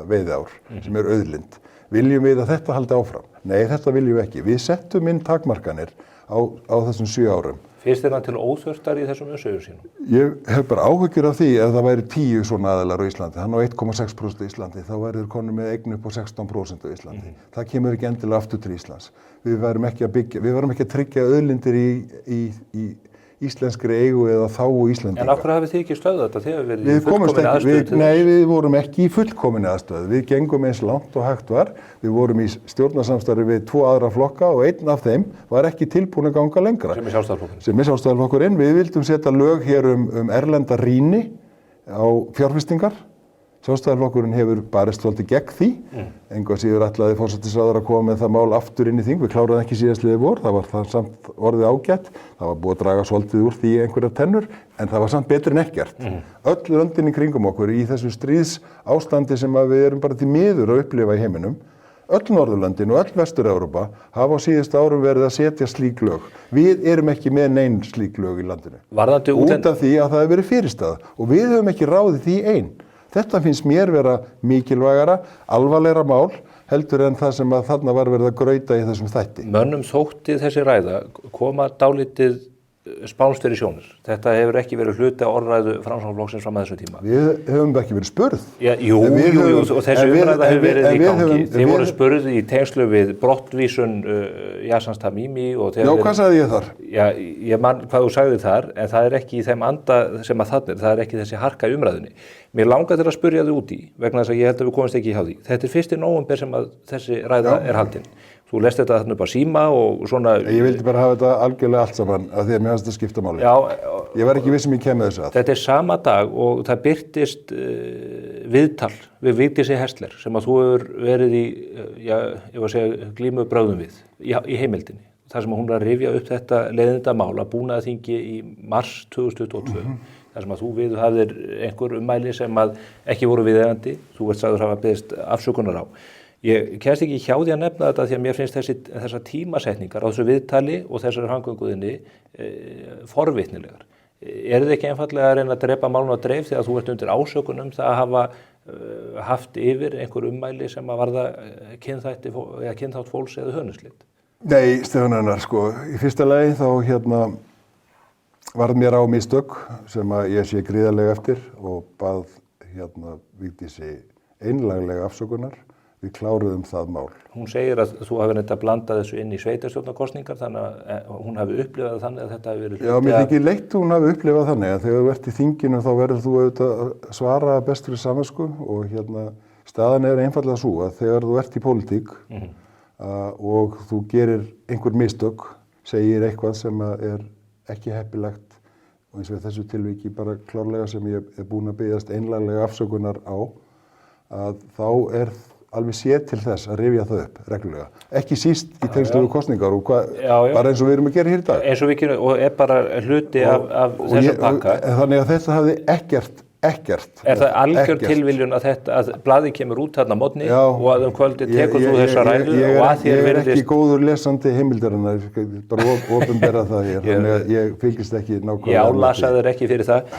S15: veiðiár sem auðlind. Viljum við að þetta haldi áfram? Nei, þetta viljum við ekki. Við settum inn takmarkanir á þessum 7 árum.
S1: Finnst þér það til óþörftar í þessum umsögur sínum?
S15: Ég hef bara áhyggjur af því ef það væri 10 svona aðilar á Íslandi, hann á 1,6% á Íslandi, þá væri þeir konur með eign upp á 16% á Íslandi. Það kemur ekki endilega aftur til Íslands. Við værum ekki að tryggja auðlindir í íslenskri eigu eða þágu Íslendinga.
S1: En af hverju hafið þið ekki stöðuð þetta? Þið hefur verið í fullkominni aðstöðu?
S15: Nei, við vorum ekki í fullkominni aðstöðu. Við gengum eins langt og hægt var. Við vorum í stjórnarsamstarfi við 2 aðra flokka og einn af þeim var ekki tilbúin að ganga lengra.
S1: Sem er Sjálfstæðisflokkurinn.
S15: Sem er Sjálfstæðisflokkurinn. Við vildum setja lög hér erlenda rýni á fjárfestingar. Sjálfstæðisflokkurinn hefur barist svolítið gegn því. Engu að síður ætlaði forsætisráðherra að koma með það mál aftur inn í þing. Við kláruðum ekki síðastliðið vor, það var það samt orðið ágætt. Það var búið að draga svolítið úr því einhverjar tennur, en það var samt betri en ekkert. Öll löndin í kringum okkur í þessu stríðsástandi sem við erum bara til miður að upplifa í heiminum, öll Norðurlöndin og öll Vestur-Evrópa hafa á síðustu árum verið að setja slík lög. Við erum ekki með nein slík lög í landinu. Út af því að það hefur verið fyrirstaða og við höfum ekki ráðið því ein. Þetta finnst mér vera mikilvægara, alvarlegra mál heldur en það sem að þarna var verið að grauta í þessum þætti.
S1: Mönnum þótti þessi ræða koma dálítið spánst fyrir sjónir. Þetta hefur ekki verið hluti af orðræðu Framsóknarflokksins fram að þessu tíma.
S15: Við höfum ekki verið spurð.
S1: Jú, og þessi umræða hefur verið í gangi. Þið voru spurð í tengslu við brottvísun Yazans Tamimi.
S15: Já, hvað sagði ég þar?
S1: Já, ég man hvað þú sagði þar, en það er ekki í þeim anda sem að það er ekki þessi harka í umræðunni. Mér langar til að spyrja þig út í, vegna þess að ég held að við komumst ekki hjá því. Þetta er 1. nóvember sem að þessi ræða er haldin. Þú lest þetta þarna upp á síma og svona...
S15: Ég vildi bara hafa þetta algjörlega allt saman af því að mér fannst þetta skipta máli.
S1: Já.
S15: Ég var ekki viss ég kem með þessu að.
S1: Þetta er sama dag og það birtist viðtal við Vigdísi Häsler sem að þú hefur verið í, ég var að segja, glímu brögðum við í heimildinni. Það sem að hún var að rifja upp þetta leiðindamál að búnaðarþingi í mars 2022. þar sem að þú viðhafðir einhver ummæli sem að ekki voru viðeigandi, þú ert sagður hafa beðist afsökunar á. Ég kemst ekki hjá því að nefna þetta því að mér finnst þessar tímasetningar á þessu viðtali og þessari framgönguðinni forvitnilegar. Er þið ekki einfallega að reyna að drepa málun á dreif þegar þú ert undir ásökun það að hafa haft yfir einhver ummæli sem að varða kynþátt fólks eða hönuslit?
S15: Nei, Stefán Einar, sko, í fyrsta lagi þá varð mér á mistök sem að ég sé gríðarlega eftir og bað Vigdísi einlæglega afsökunar. Við kláruðum það mál.
S1: Hún segir að þú hafi neitt að blanda þessu inn í sveitarstjórnarkosningar þannig að hún hafi upplifað þannig að þetta hafi verið...
S15: Já, mér þykir leitt hún hafi upplifað þannig að þegar þú ert í þinginu þá verður þú auðvitað að svara bestur í samvisku og staðan er einfallega svo að þegar þú ert í pólitík og þú gerir einhver mistök, segir eitthvað sem er ekki heppilegt og eins og þessu tilviki bara klárlega sem ég búin að biðjast einlæglega afsökunar á, að þá alveg séð til þess að rifja það upp reglulega. Ekki síst í tengslum við kosningar og bara eins og við erum að gera hér í dag.
S1: Eins og við gerum, og bara hluti af þessum pakka.
S15: Þannig að þetta hafði ekkert.
S1: Er það algjör tilviljun að blaðið kemur út þarna mótni og að kvöldi tekur þú þessa ræðu og að þér
S15: Ég er ekki góður lesandi heimildarinnar, bara opinbera það hér, þannig að ég fylgist ekki nákvæmlega.
S1: Ég álasaður ekki fyrir það.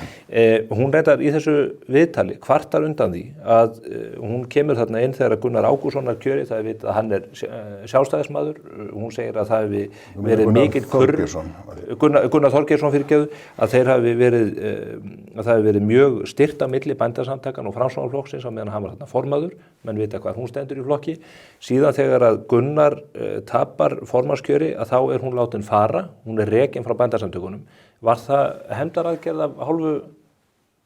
S1: Hún reyndar í þessu viðtali kvartar undan því að hún kemur þarna inn þegar Gunnar Ágústssonar kjöri, það er vitað að hann er sjálfstæðismaður, hún segir að það hefði verið mikill kurr, Gunnar Þorgeirsson fyrirgefðu, að þeir hafi verið, að það hefði verið mjög styrt á milli Bændasamtakan og Framsóknarflokksins á meðan hann var þarna formaður, menn vita hvað hún stendur í flokki. Síðan þegar að Gunnar tapar formannskjöri að þá er hún látin fara, hún er rekin frá Bændasamtökunum. Var það hefndaraðgerð af hálfu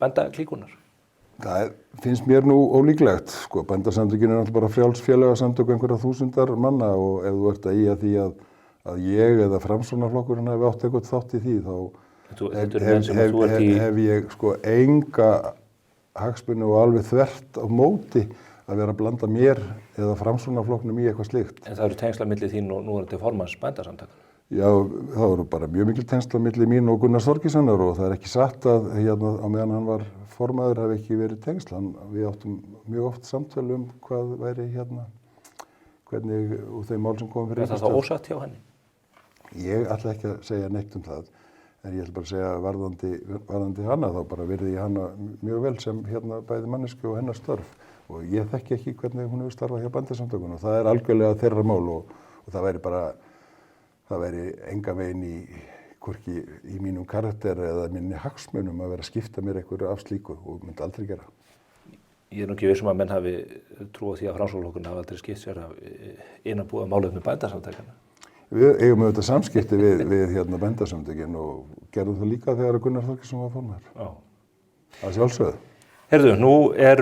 S1: bændaklíkunar?
S15: Það finnst mér nú ólíklegt, sko. Bændasamtökin er náttúrulega bara frjálsfélagasamtök einhverja þúsundar manna og ef þú ert að í að því að ég eða Framsóknarflokkurinn hafi átt eitthvað þátt í því þá hef ég sko enga hagsmuni og alveg þvert á móti að vera að blanda mér eða Framsóknarflokknum í eitthvað slíkt.
S1: En það eru tengsla milli þín og núverandi formanns Bændasamtakanna?
S15: Já, það eru bara mjög mikil tengsla milli mín og Gunnars Þorgeirssonar og það er ekki satt að hérna á meðan hann var formaður hafi ekki verið tengsla. Við áttum mjög oft samtölu hvað væri hérna, hvernig og þeim mál sem komum fyrir.
S1: Er það þá ósatt hjá henni?
S15: Ég ætla ekki að segja neitt það. En ég ætla bara að segja varðandi hana, þá bara virði ég hana mjög vel sem hérna bæði mannesku og hennar störf. Og ég þekki ekki hvernig hún hefur starfað hjá Bændasamtökunum. Það er algjörlega þeirra mál og það væri enga veginn hvorki í mínum karakter eða minni hagsmunum að vera að skipta mér einhverju af slíku og myndi aldrei gera.
S1: Ég er nú ekki vissum að menn hafi trúið því að Framsóknarflokkurinn hafi aldrei skipt sér af innanbúið málefni Bændasamtakanna.
S15: Við eigum auðvitað samskipti við hérna Bændasamtökin og gerðum það líka þegar Gunnar Þorgeirsson var formaður. Já. Það sjálfsögðu.
S1: Heyrðu, nú er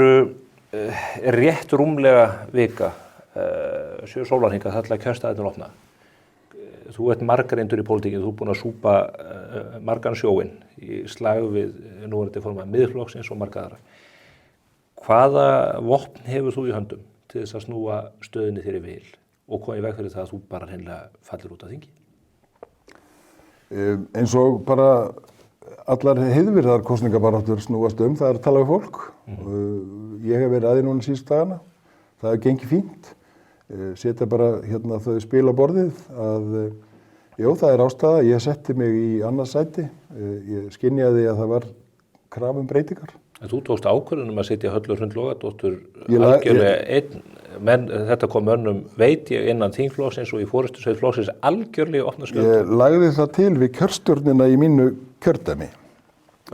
S1: rétt rúmlega vika, 7 sólarhringar þar til að kjörstaðirnir opna. Þú ert margareindur í pólitíkinu, þú ert búinn að súpa margan sjóinn í slag við núverandi formaður Miðflokksins og marga aðra. Hvaða vopn hefur þú í höndum til þess að snúa stöðinni þér í vil? Og koma í veg fyrir það að þú bara hreinlega fallir út af þingi?
S15: Eins og bara allar heiðvirðar kosningabaráttur snúast það er að tala við fólk. Ég hef verið aðeins núna síðustu dagana. Það hefur gengið fínt. Setja bara hérna þau spil á borðið að það er ástæða. Ég setti mig í annað sæti. Ég skynjaði að það var krafum breytingar.
S1: En þú tókst ákvörðun að setja Höllu Hrund Logadóttur algjörlega einn, menn þetta kom önnum veit ég innan þingflokksins og í forystusveit flokksins algjörlega opna skjöldu.
S15: Ég lagði það til við kjörstjórnina í mínu kjördæmi.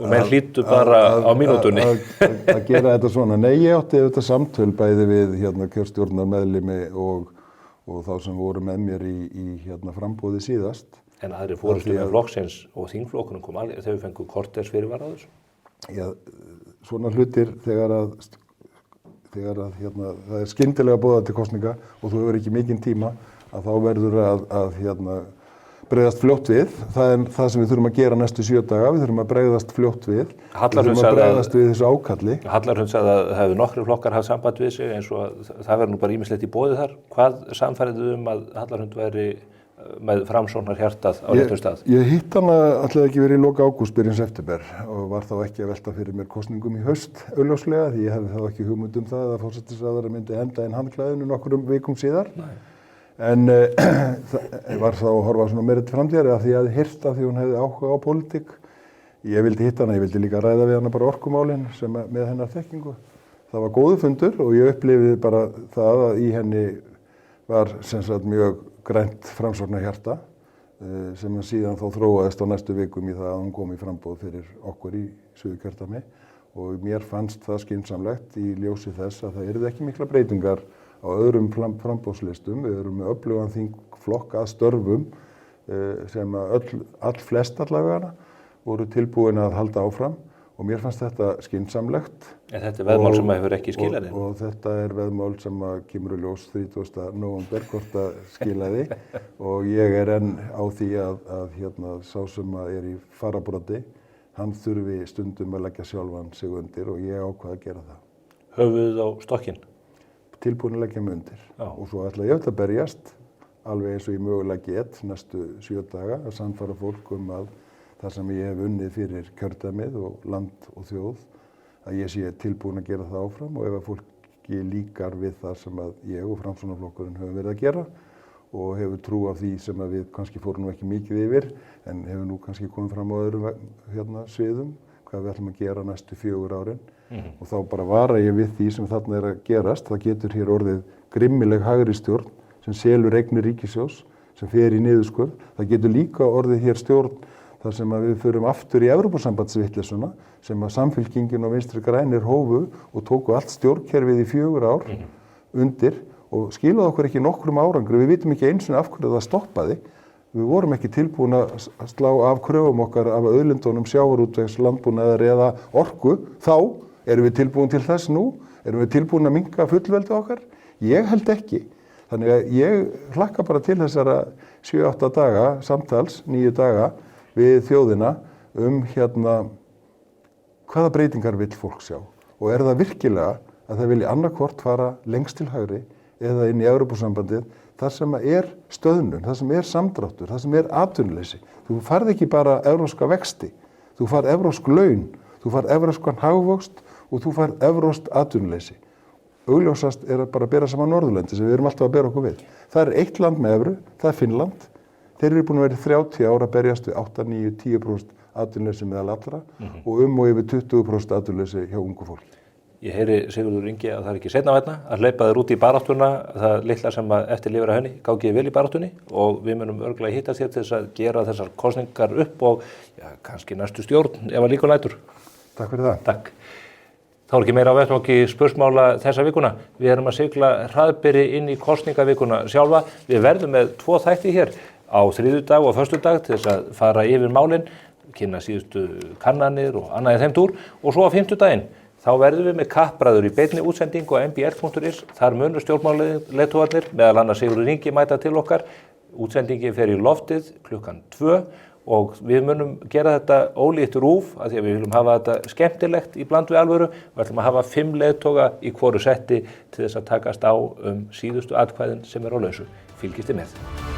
S1: Og menn hlýttu bara á mínútunni.
S15: Að gera þetta svona. Nei, ég átti þetta samtöl bæði við hérna kjörstjórnarmeðlimi og þá sem voru með mér í hérna frambúði síðast.
S1: En aðri forystumenn flokksins og þingflokkunum kom alveg, þau fengu korters fyrirvara á þessu?
S15: Já, svona hlutir þegar að hérna, það er skyndilega boðað til kosninga og þú hefur ekki mikinn tíma að þá verður að hérna, bregðast fljótt við. Það er það sem við þurfum að gera næstu 7 daga, við þurfum að bregðast fljótt við. Við þurfum að bregðast við þessu ákalli.
S1: Halla Hrund sagði að það hefur nokkrir flokkar haft samband við sig eins og það verður nú bara ýmislegt í boði þar. Hvað sannfærið að Halla Hrund væri með Framsóknar hjartað á réttum stað?
S15: Ég hitt hana allavega ekki verið í loka ágúst byrjun september og var þá ekki að velta fyrir mér kosningum í haust augljóslega því ég hefði þá ekki hugmynd það að forsætisráðherra myndi henda inn handklæðinu nokkrum vikum síðar. Nei. En var þá að horfa svona meira til framtíðar af því að ég hafði heyrt af því hún hefði áhuga á pólitík. Ég vildi hitta hana, ég vildi líka ræða við hana bara orkumálin sem með hennar þekkingu. Það var góður fundur og ég upplifði bara það að í henni var sem sagt mjög grænt Framsóknar hjarta sem síðan þá þróaðist á næstu vikum í það að hún kom í framboð fyrir okkur í Suðurkjördæmi og mér fannst það skynsamlegt í ljósi þess að það yrði ekki mikla breytingar á öðrum framboðslistum. Við erum með öflugan þingflokk að störfum sem all flest allavega voru tilbúin að halda áfram og mér fannst þetta skynsamlegt.
S1: En þetta veðmál sem hefur ekki skilað þig?
S15: Og þetta veðmál sem kemur í ljós 30. nóvember hvort það skilaði og ég enn á því að sá sem í fararbroddi, hann þurfi stundum að leggja sjálfan sig undir og ég ákvað að gera það.
S1: Höfuðið á stokkinn?
S15: Tilbúin að leggja mig undir. Og svo ætla ég að berjast alveg eins og ég mögulega get næstu 7 daga að sannfæra fólk að það sem ég hef unnið fyrir kjördæmið og land og þjóð, að ég sé tilbúin að gera það áfram og ef að fólki líkar við það sem ég og Framsóknarflokkurinn höfum verið að gera og hefur trú á því sem við kannski fórum ekki mikið yfir en hefur nú kannski komið fram á öðrum sviðum, hvað við ætlum að gera næstu 4 árin og þá bara vara ég við því sem þarna að gerast. Það getur hér orðið grimmileg hægri stjórn sem selur eignir ríkissjóðs, sem fer í niðurskurð. Það getur líka orðið hér stjórn þar sem við förum aftur í Evrópusambandsvitleysunna sem Samfylkingin og Vinstri grænir hófu og tóku allt stjórnkerfið í 4 ár undir og skilaði okkur ekki nokkrum árangri. Við vitum ekki eins og af hverju það stoppaði. Við vorum ekki tilbúin að slá af kröfum okkar af auðlindunum, sjávarútvegs, landbúnaðar eða orku. Þá erum við tilbúin til þess nú? Erum við tilbúin að minnka fullveldi okkar? Ég held ekki. Þannig að ég hlakka bara til þessara 7-8 daga, samtals 9 daga við þjóðina hvaða breytingar vill fólk sjá. Og það virkilega að það vilji annarkvort fara lengst til hægri eða inn í Evrópusambandið þar sem stöðnun, þar sem samdráttur, þar sem atvinnuleysi. Þú farð ekki bara evrópska vexti, þú farð evrópsk laun, þú farð evrópskan hagvöxt og þú farð evrópskt atvinnuleysi. Augljósast bara að bera saman Norðurlöndi sem við erum alltaf að bera okkur við. Það eitt land með evru, það Finnland. Þeir eru búin að vera 30 ára að berjast við 8, 9, 10% atvinnuleysi meðal allra og yfir 20% atvinnuleysi hjá ungu fólki.
S1: Ég heyri Sigurður Ingi að það ekki seinna vænna að hleypa þér út í baráttuna, það litla sem eftir lifir að henni, gangi vel í baráttunni og við munum örugglega hittast hér til þess að gera þessar kosningar upp og kannski næstu stjórn ef að líka lætur.
S15: Takk fyrir það.
S1: Takk. Þá ekki meira á vettvangi spursmála þessa vikuna. Við erum að sigla hraðberi inn í kosningavikuna sjálfa. Við verðum með 2 þætti hér á þriðjudag og föstudag til þess að fara yfir málin, kynna síðustu kannanir og annað í þeim dúr og svo á fimmtudaginn. Þá verðum við með kappræður í beinni útsendingu á mbl.is. Þar munur stjórnmálaleiðtogarnir, meðal annars Sigurður Ingi mæta til okkar. Útsendingin fer í loftið klukkan 2 og við munum gera þetta ólíkt RÚV af því að við viljum hafa þetta skemmtilegt í bland við alvöru. Við ætlum að hafa 5 leiðtoga í hvoru setti til þess að takast á síðustu atkvæðin sem á lausu. Fylgist þið með.